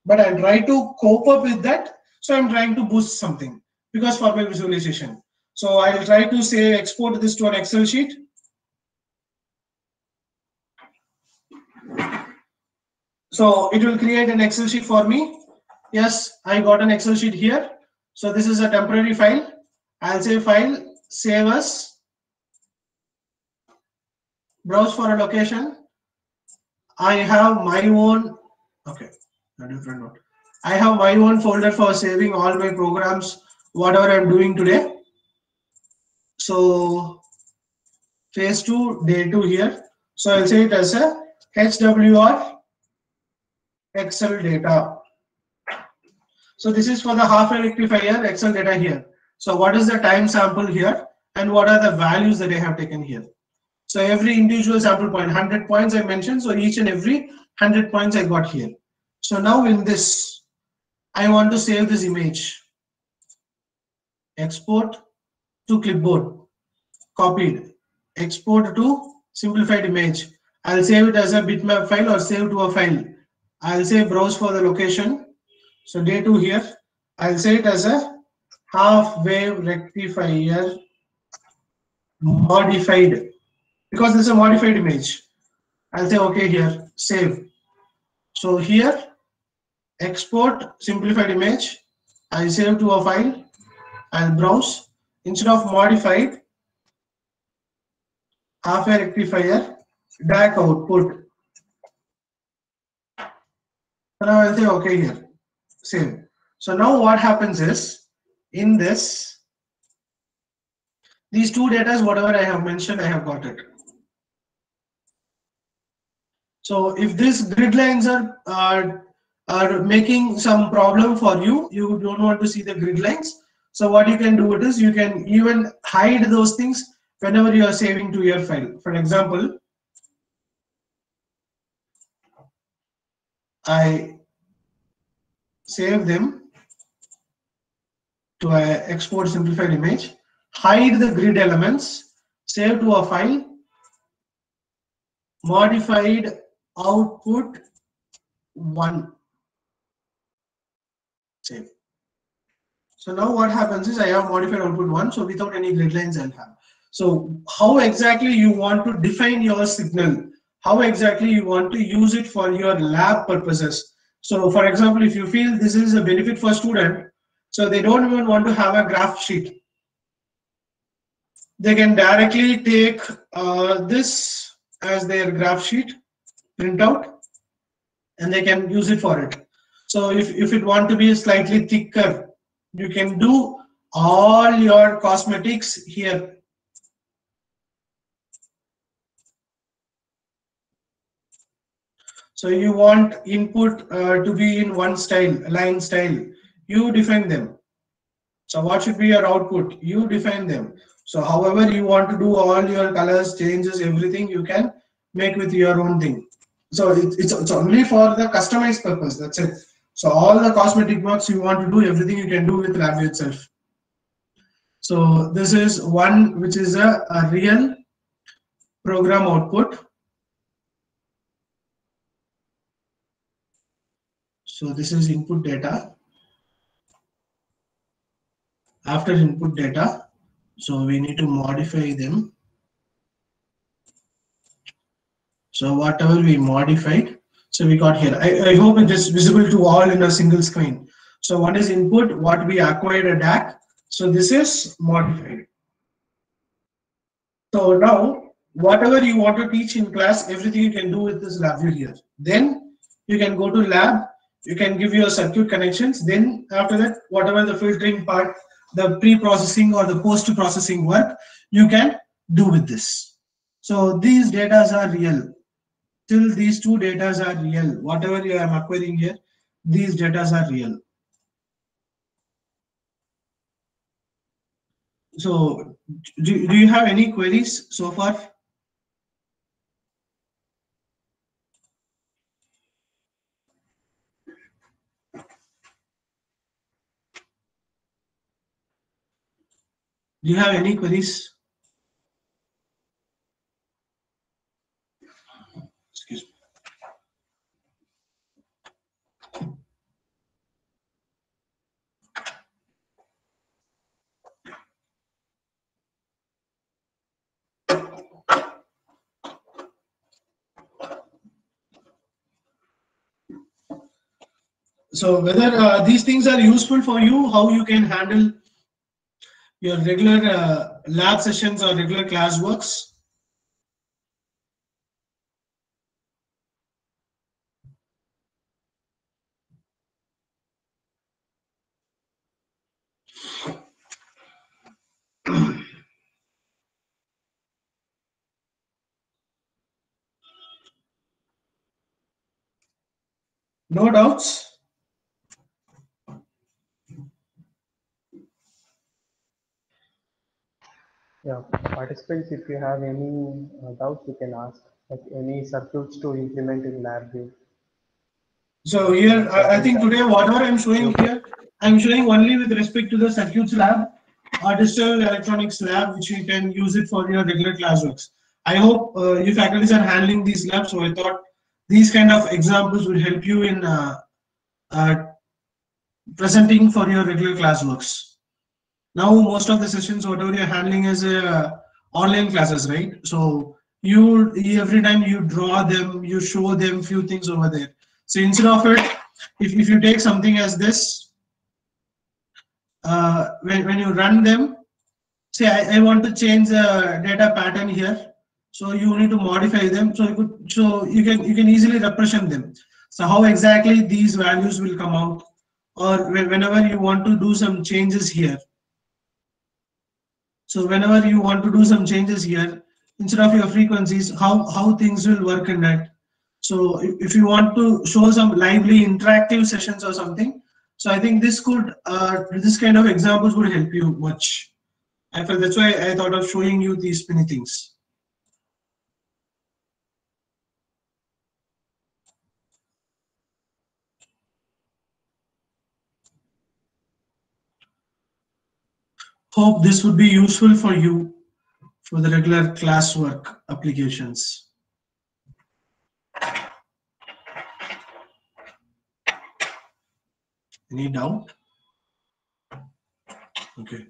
but I'm trying to cope up with that. So I'm trying to boost something, because for my visualization. So I'll try to say export this to an Excel sheet. So it will create an Excel sheet for me. Yes, I got an Excel sheet here. So this is a temporary file. I'll say file, save as, browse for a location. I have my own, okay, a different one. I have my own folder for saving all my programs, whatever I'm doing today. So phase 2, day 2 here. So I'll say it as a HWR Excel data. So this is for the half-wave rectifier Excel data here. So what is the time sample here, and what are the values that I have taken here? So every individual sample point, 100 points I mentioned. So each and every 100 points I got here. So now in this, I want to save this image. Export to clipboard. Copied. Export to simplified image. I'll save it as a bitmap file or save to a file. I'll say browse for the location. So day 2 here. I'll say it as a half-wave rectifier modified, because this is a modified image. I'll say okay here, save. So here, export simplified image. I'll save to a file. I'll browse. Instead of modified, half-wave rectifier, DAC output. So now I'll say okay here, save. So now what happens is, in this, these two data, whatever I have mentioned, I have got it. So if these grid lines are making some problem for you, you don't want to see the grid lines. So what you can do it is you can even hide those things whenever you are saving to your file. For example, I save them to an export simplified image, hide the grid elements, save to a file, modified output 1, save. So now what happens is I have modified output 1, so without any grid lines I'll have. So how exactly you want to define your signal, how exactly you want to use it for your lab purposes. So for example, if you feel this is a benefit for student, so they don't even want to have a graph sheet, they can directly take this as their graph sheet, print out, and they can use it for it. So if it want to be slightly thicker, you can do all your cosmetics here. So you want input to be in one style, line style, you define them. So what should be your output, you define them. So however you want to do all your colors, changes, everything you can make with your own thing. So it's only for the customized purpose, that's it. So all the cosmetic works you want to do, everything you can do with LabVIEW itself. So this is one which is a real program output. So this is input data. After input data, so we need to modify them. So whatever we modified, so we got here. I hope it is visible to all in a single screen. So one is input, what we acquired a DAC. So this is modified. So now whatever you want to teach in class, everything you can do with this LabVIEW here. Then you can go to lab, you can give your circuit connections. Then after that, whatever the filtering part, the pre-processing or the post-processing work, you can do with this. So these data are real. Till these two data are real. Whatever you are acquiring here, these data are real. So do you have any queries so far? Do you have any queries? Excuse me. So whether these things are useful for you, how you can handle your regular lab sessions or regular class works. No doubts? Yeah, participants, if you have any doubts, you can ask, like any circuits to implement in LabVIEW. So here, I think today whatever I'm showing here, I'm showing only with respect to the circuits lab or digital electronics lab, which you can use it for your regular classworks. I hope you faculties are handling these labs, so I thought these kind of examples will help you in presenting for your regular classworks. Now most of the sessions, whatever you're handling is online classes, right? So you every time you draw them, you show them few things over there. So instead of it, if you take something as this, when you run them, say I want to change the data pattern here, so you need to modify them, so you can easily represent them. So how exactly these values will come out, or whenever you want to do some changes here. So whenever you want to do some changes here, instead of your frequencies, how things will work in that. So if you want to show some lively interactive sessions or something, so I think this could, this kind of examples would help you much. I felt that's why I thought of showing you these many things. Hope this would be useful for you for the regular classwork applications. Any doubt? Okay.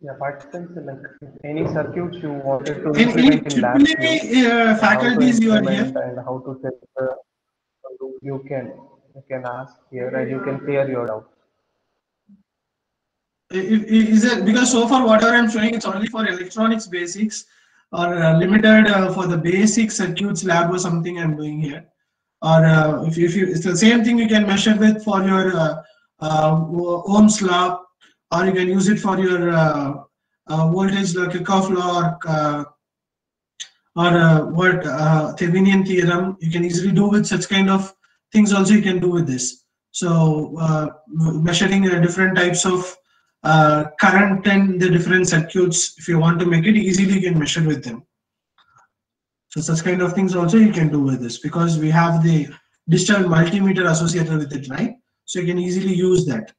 Yeah, participants, like if any circuits you wanted to Any implement in LabVIEW, AAA how to faculties you are implement here? and how to set the you can ask here and you can clear your doubt. Is it because so far whatever I'm showing it's only for electronics basics or limited for the basic circuits lab or something I'm doing here, or if you it's the same thing you can measure with for your Ohm's law, or you can use it for your voltage like Kirchhoff law or what Thevenin theorem. You can easily do with such kind of things also you can do with this. So measuring different types of current and the different circuits, if you want to make it easily you can measure with them. So such kind of things also you can do with this because we have the digital multimeter associated with it, right? So you can easily use that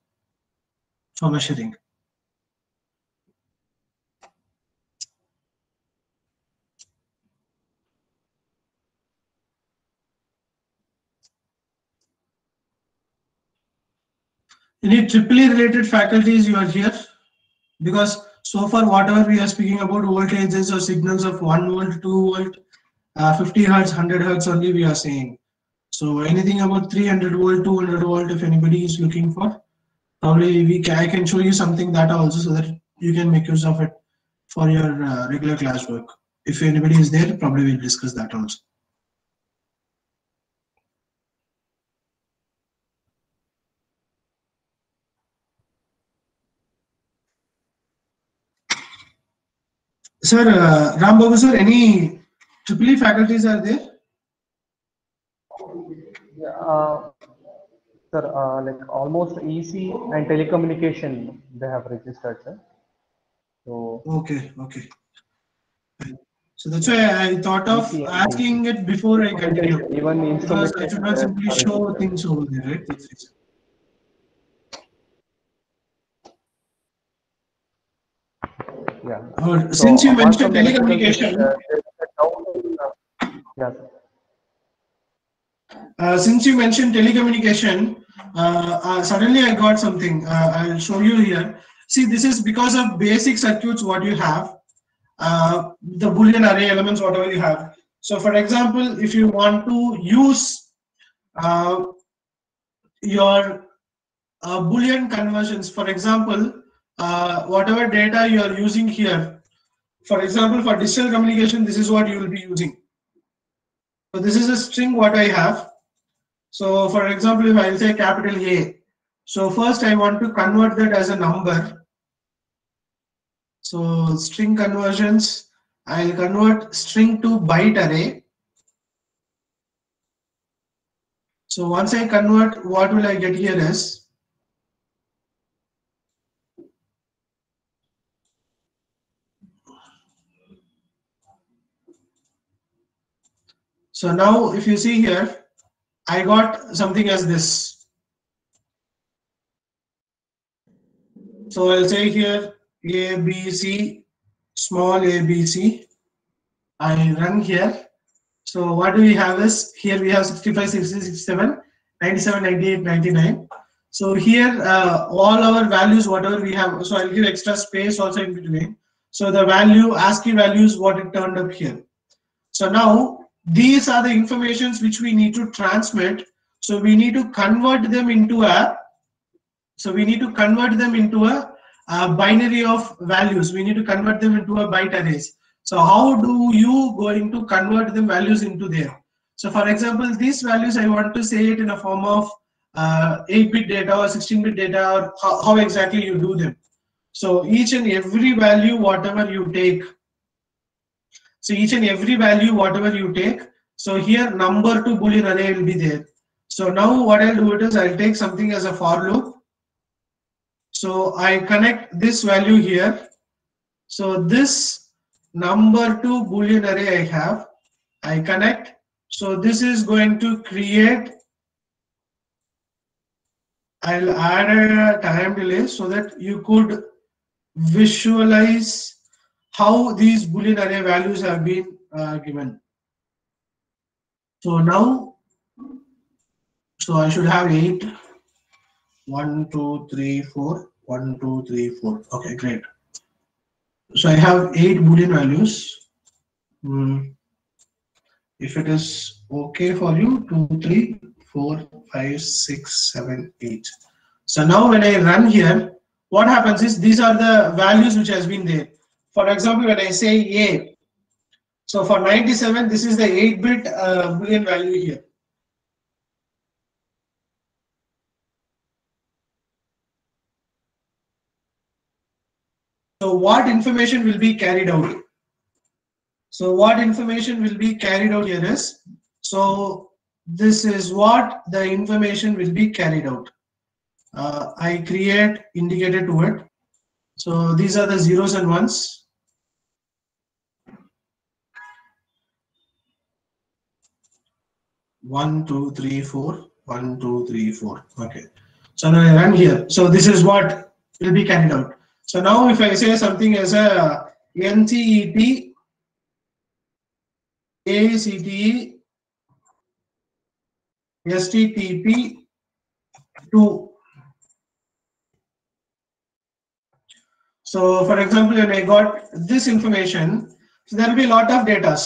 for measuring. Any AAA related faculties you are here? Because so far whatever we are speaking about voltages or signals of 1 volt, 2 volt, 50 hertz, 100 hertz only we are saying. So anything about 300 volt, 200 volt, if anybody is looking for, probably I can show you something that also so that you can make use of it for your regular classwork. If anybody is there, probably we'll discuss that also. Sir, Ram Babu sir, any AAA faculties are there? Yeah, sir, like almost EC and telecommunication they have registered, sir. So Okay. So that's why I thought of EC and asking it before I continue. even Because I instrumentation should not simply are show registered. things over there, right? Yeah. Since So you apart mentioned from electrical, telecommunication, there is a doubt in, yeah, sir. since you mentioned telecommunication, suddenly I got something. I'll show you here. See, this is because of basic circuits what you have, the Boolean array elements, whatever you have. So, for example, if you want to use your Boolean conversions, for example, whatever data you are using here, for example, for digital communication, this is what you will be using. So this is a string what I have. So for example, if I'll say capital A, so first I want to convert that as a number. So string conversions, I'll convert string to byte array. So once I convert, what will I get here is, so now if you see here, I got something as this. So I'll say here ABC, small ABC. I run here. So what do we have is, here we have 65, 66, 67, 97, 98, 99. So here all our values, whatever we have, so I'll give extra space also in between. So the value, ASCII values, what it turned up here. So now these are the informations which we need to transmit. So we need to convert them into a, binary of values. We need to convert them into a byte arrays. So how do you going to convert the values into there? So for example, these values I want to say it in a form of 8-bit data or 16-bit data, or how exactly you do them. So each and every value, whatever you take. So each and every value, whatever you take. So here number to Boolean array will be there. So now what I'll do it is I'll take something as a for loop. So I connect this value here. So this number to Boolean array I have, I connect. So this is going to create, I'll add a time delay so that you could visualize how these Boolean array values have been given. So now, so I should have 8, 1, 2, 3, 4, 1, 2, 3, 4. Okay, great. So I have 8 Boolean values. If it is okay for you, 2, 3, 4, 5, 6, 7, 8. So now when I run here, what happens is these are the values which has been there. For example, when I say A, so for 97, this is the 8-bit Boolean value here. So what information will be carried out? So what information will be carried out here is, so this is what the information will be carried out. I create indicator to it. So these are the zeros and ones. One, two, three, four. 1, 2, 3, 4. Okay. So now I run here. So this is what will be carried out. So now if I say something as a NCET, ACTE, STTP 2. So for example, when I got this information, so there will be a lot of data.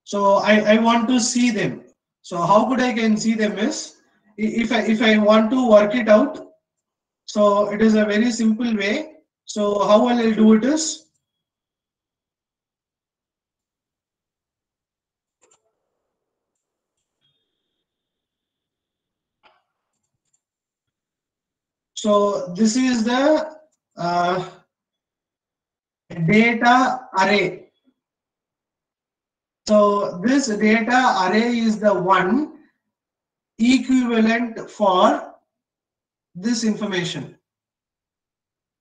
So I want to see them. So how could I can see them is, if I want to work it out, so it is a very simple way. So how I'll do it is, so this is the data array. So this data array is the one equivalent for this information.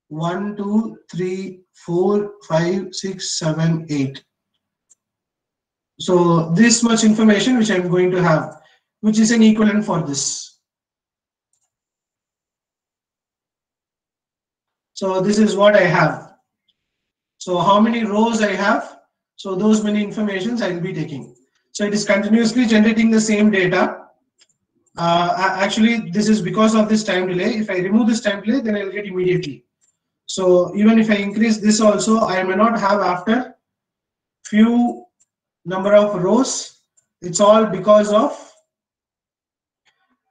1, 2, 3, 4, 5, 6, 7, 8. So this much information which I'm going to have, which is an equivalent for this. So this is what I have. So how many rows I have? So those many informations I will be taking. So it is continuously generating the same data. Actually, this is because of this time delay. If I remove this time delay, then I'll get immediately. So even if I increase this also, I may not have after few number of rows. It's all because of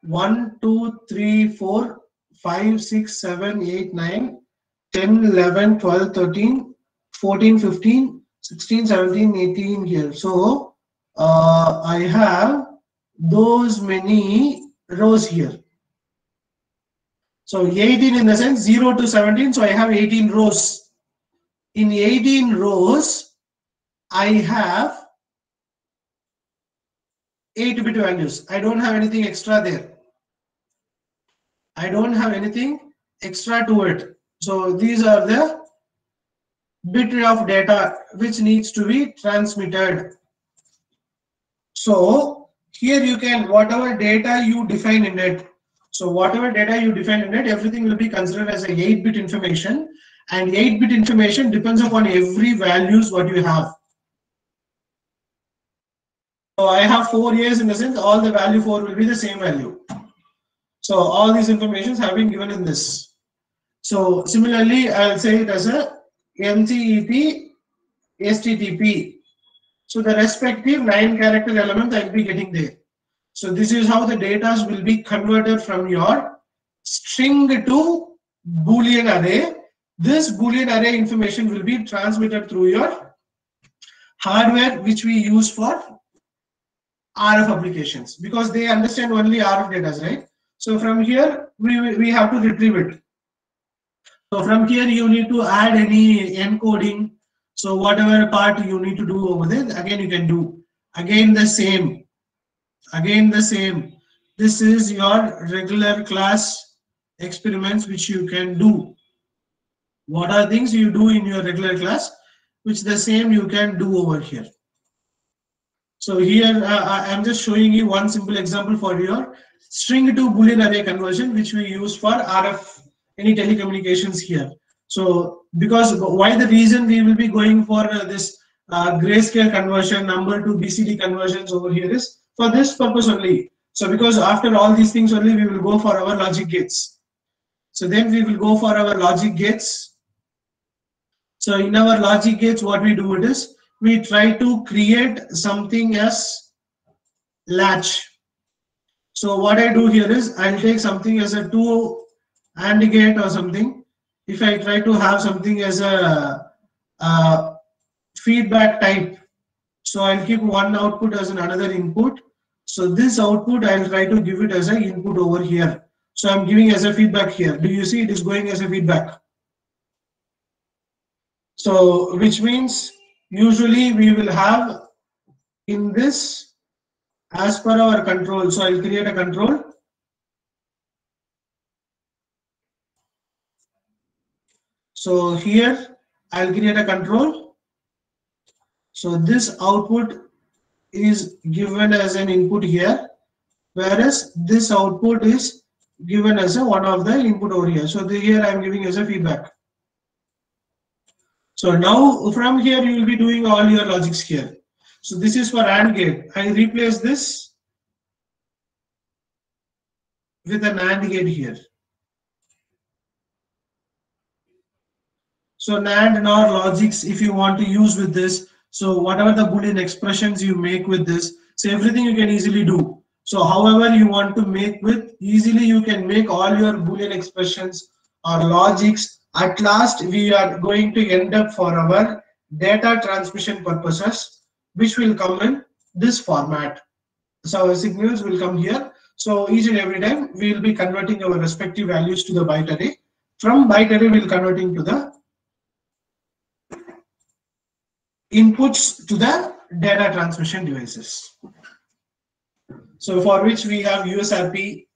1, 2, 3, 4, 5, 6, 7, 8, 9, 10, 11, 12, 13, 14, 15, 16, 17, 18 here. So I have those many rows here. So 18 in the sense 0 to 17. So I have 18 rows. In 18 rows, I have 8-bit values. I don't have anything extra there. I don't have anything extra to it. So these are the bit of data which needs to be transmitted. So here you can, whatever data you define in it. So whatever data you define in it, everything will be considered as a 8-bit information. And 8-bit information depends upon every values what you have. So I have 4 years in the sense all the value 4 will be the same value. So all these informations have been given in this. So similarly, I'll say it as a NCET STTP. So the respective 9-character element I'll be getting there. So this is how the data will be converted from your string to Boolean array. This Boolean array information will be transmitted through your hardware, which we use for RF applications, because they understand only RF data, right? So from here, we have to retrieve it. So from here, you need to add any encoding. So whatever part you need to do over there, again you can do. Again the same. Again the same. This is your regular class experiments which you can do. What are things you do in your regular class, which the same you can do over here. So here I am just showing you one simple example for your string to Boolean array conversion, which we use for RF, any telecommunications here. So because why the reason we will be going for this grayscale conversion, number to BCD conversions over here is for this purpose only. So because after all these things only we will go for our logic gates. So then we will go for our logic gates. So in our logic gates, what we do it is we try to create something as latch. So what I do here is I'll take something as a 2 AND gate or something. If I try to have something as a feedback type, so I'll keep one output as another input. So this output I'll try to give it as an input over here. So I'm giving as a feedback here. Do you see it is going as a feedback? So which means usually we will have in this as per our control. So I'll create a control. So here I'll create a control. So this output is given as an input here, whereas this output is given as a one of the input over here. So here I'm giving as a feedback. So now from here you will be doing all your logics here. So this is for AND gate. I replace this with an AND gate here. So NAND, NOR logics, if you want to use with this, so whatever the Boolean expressions you make with this, so everything you can easily do. So however you want to make with, easily you can make all your Boolean expressions or logics. At last, we are going to end up for our data transmission purposes, which will come in this format. So our signals will come here. So each and every time we will be converting our respective values to the byte array. From byte array, we will converting to the inputs to the data transmission devices. So for which we have USRP,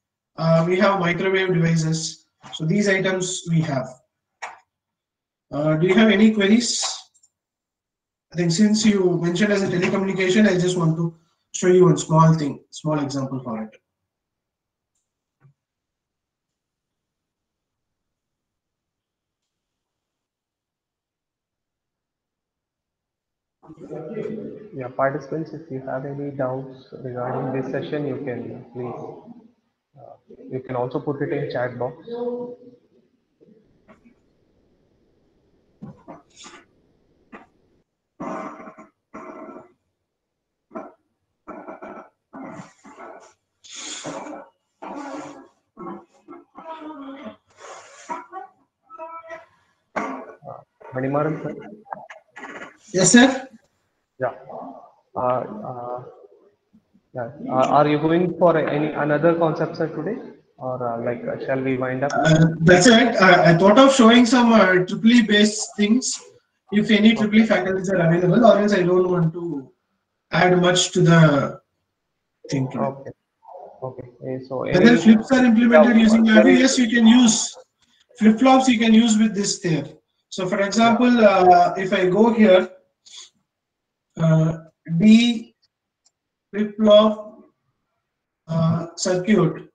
we have microwave devices. So these items we have. Do you have any queries? I think since you mentioned as a telecommunication, I just want to show you one small thing, small example for it. Yeah, participants, if you have any doubts regarding this session, you can please, you can also put it in chat box. Manimaran sir? Yes, sir. Yeah. Yeah. Are you going for any another concept sir today, or shall we wind up? That's it. I thought of showing some EEE based things. If any EEE faculties are available, or else I don't want to add much to the thing. Okay. Okay. So Whether flips are implemented using Navi, yes, you can use flip flops. You can use with this there. So, for example, if I go here, D flip flop circuit.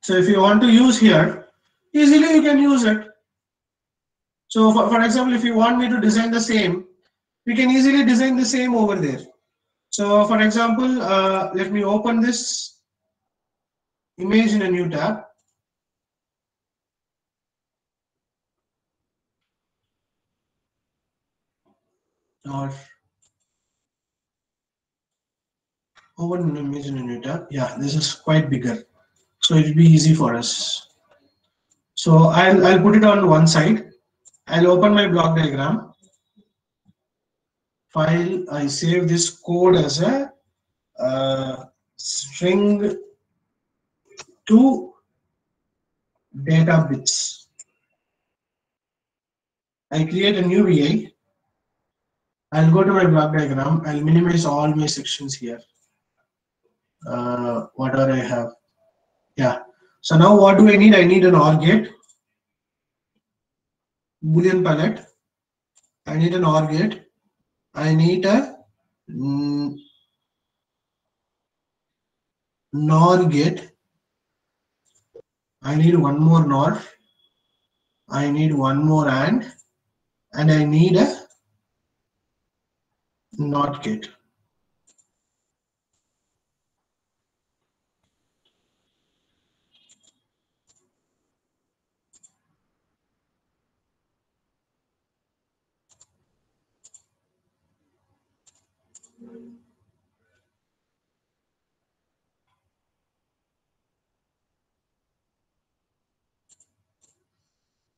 So, if you want to use here, easily you can use it. So, for example, if you want me to design the same, we can easily design the same over there. So, for example, let me open this image in a new tab. Or open an image in a new tab. Yeah, this is quite bigger, so it will be easy for us. So I'll put it on one side. I'll open my block diagram file. I save this code as a string to data bits. I create a new VI. I'll go to my block diagram. I'll minimize all my sections here. Whatever I have. Yeah. So now what do I need? I need an OR gate, Boolean palette. I need an OR gate. I need a NOR gate. I need one more NOR. I need one more AND I need a NOT gate.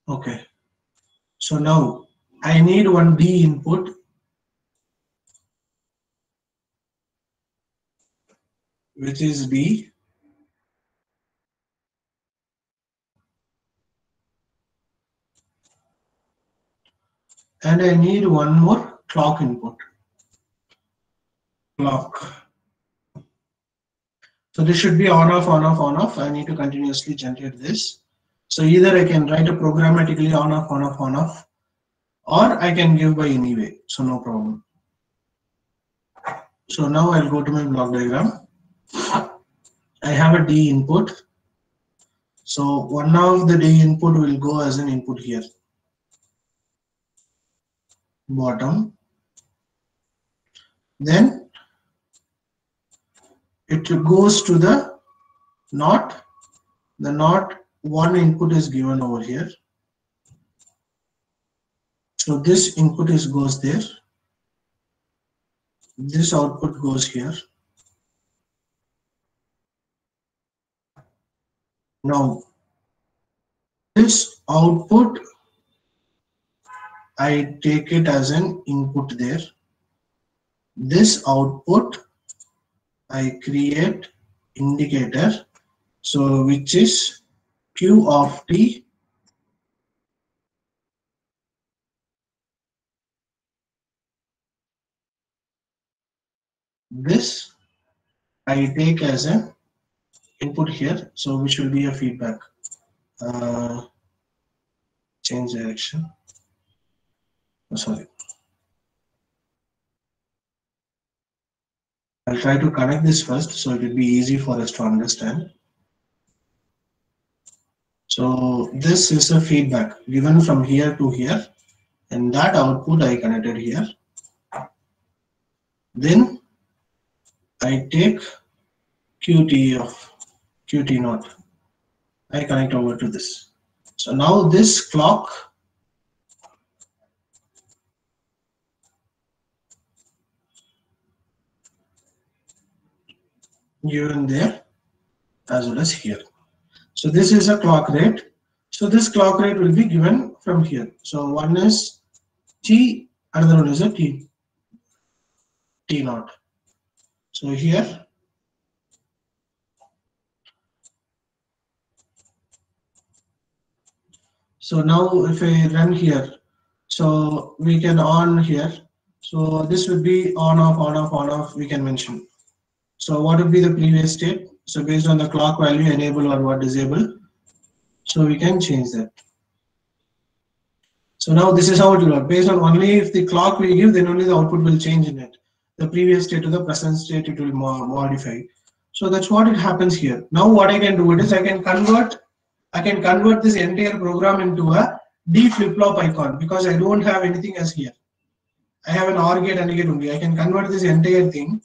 Okay. So now I need one D input. Which is D. And I need one more clock input. Clock. So this should be on off, on off, on off. I need to continuously generate this. So either I can write a programmatically on off, on off, on off, or I can give by anyway. So no problem. So now I'll go to my block diagram. I have a D input. So one of the D input will go as an input here. Bottom. Then it goes to the NOT. The NOT one input is given over here. So this input goes there. This output goes here. Now this output, I take it as an input there. This output, I create indicator, so which is Q of T. This I take as an input here, so which will be a feedback. Change direction. Oh, sorry. I'll try to connect this first, so it will be easy for us to understand. So this is a feedback given from here to here, and that output I connected here. Then I take QT of QT naught. I connect over to this. So now this clock given there as well as here. So this is a clock rate. So this clock rate will be given from here. So one is T, another one is a T naught. So here so now if I run here, so we can on here. So this would be on off, on off, on off, we can mention. So what would be the previous state? So based on the clock value, enable or what disable. So we can change that. So now this is how it will work. Based on only if the clock we give, then only the output will change in it. The previous state to the present state, it will modify. So that's what it happens here. Now what I can do is I can convert this entire program into a D flip-flop icon because I don't have anything as here. I have an OR gate and a gate only. I can convert this entire thing.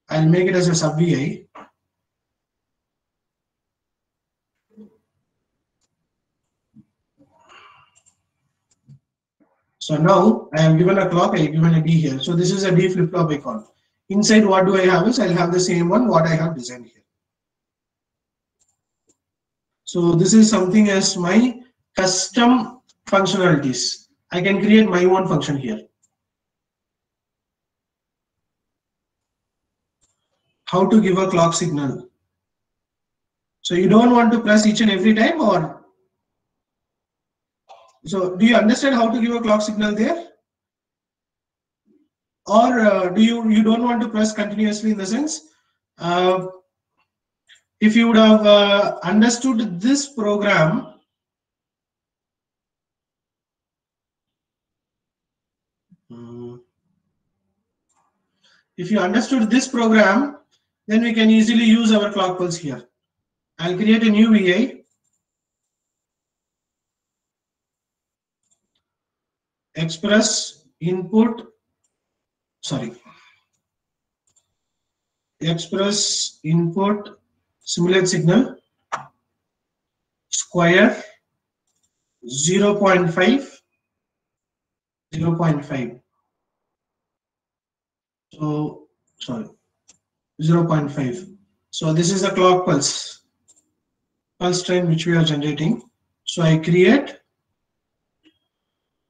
I'll make it as a sub VI. So now I am given a clock, I am given a D here. So this is a D flip-flop icon. Inside what do I have is I'll have the same one what I have designed here. So this is something as my custom functionalities. I can create my own function here. how to give a clock signal. So you don't want to press each and every time, or so do you understand how to give a clock signal there? Or do you don't want to press continuously, in the sense, if you would have understood this program, if you understood this program, then we can easily use our clock pulse here. I'll create a new VI. Express input, express input simulate signal square 0.5. So sorry, 0.5. So this is the clock pulse train which we are generating. So I create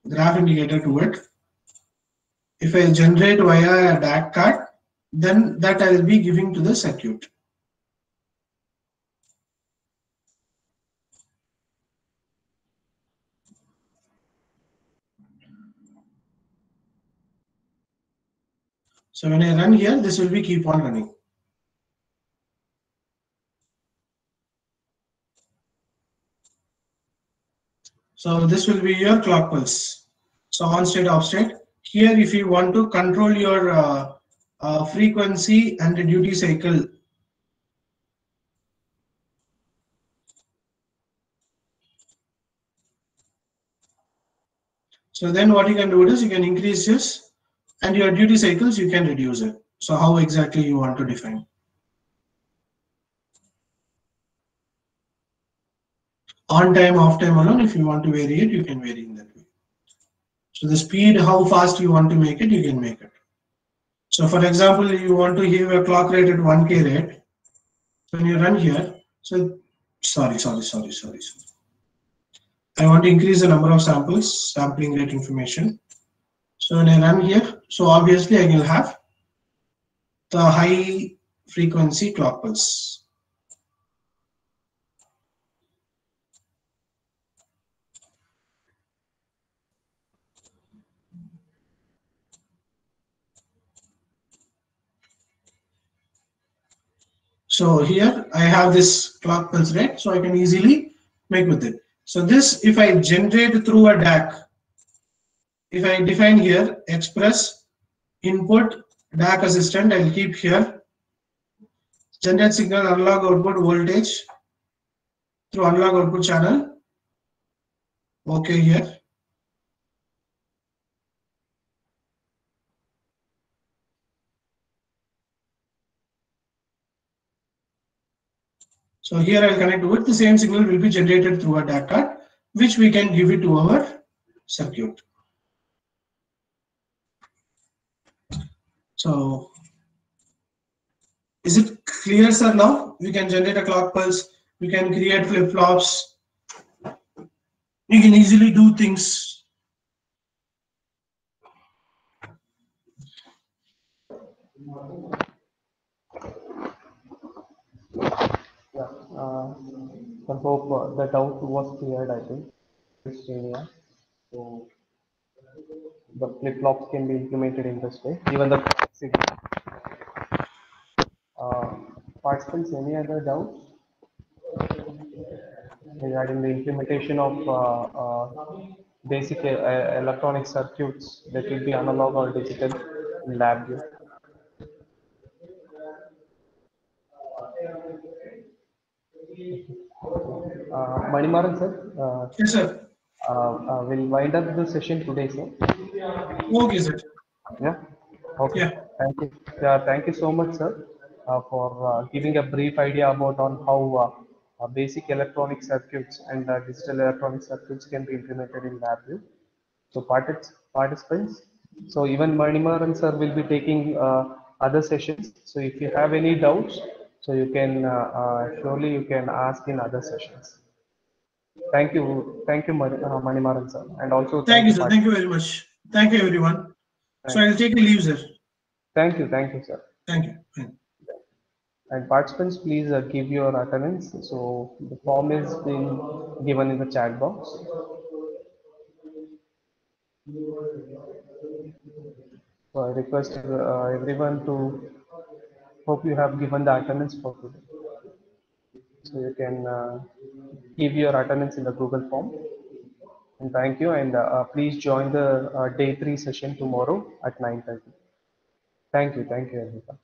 graph indicator to it. If I generate via a DAC card, then that I will be giving to the circuit. So when I run here, this will be keep on running. So this will be your clock pulse. So on state, off state. Here, if you want to control your frequency and the duty cycle, so then what you can do is you can increase this, and your duty cycles you can reduce it. So how exactly you want to define? On time, off time alone, if you want to vary it, you can vary in that way. So the speed, how fast you want to make it, you can make it. So for example, you want to have a clock rate at 1K rate. When you run here, so sorry. I want to increase the number of samples, sampling rate information. So when I run here, so obviously I will have the high frequency clock pulse. So here I have this clock pulse rate, so I can easily make with it. So this, if I generate through a DAC, if I define here express input DAC assistant, I'll keep here generate signal analog output voltage through analog output channel. Okay, here. So here I'll connect to it. The same signal will be generated through a DAC card, which we can give it to our circuit. So is it clear, sir? Now we can generate a clock pulse. We can create flip-flops. We can easily do things. Yeah, I hope the doubt was cleared, I think. So the flip-flops can be implemented in this way, even the signal. Participants, any other doubts regarding the implementation of basic electronic circuits that will be analog or digital in LabVIEW? Manimaran sir, Yes, sir. we'll wind up the session today, sir. Okay, sir. Yeah. Okay. Yeah. Thank you. Thank you so much, sir, for giving a brief idea about on how basic electronic circuits and digital electronic circuits can be implemented in LabVIEW. So participants, so even Manimaran sir will be taking other sessions. So if you have any doubts, so you can surely you can ask in other sessions. Thank you, Manimaran sir, and also Thank you, sir. Thank you very much. Thank you, everyone. So I'll take a leave, sir. Thank you, sir. Thank you. And participants, please give your attendance. So the form is being given in the chat box. So I request everyone to hope you have given the attendance for today. So you can give your attendance in the Google form. And thank you. And please join the day 3 session tomorrow at 9:30. Thank you. Thank you, everyone.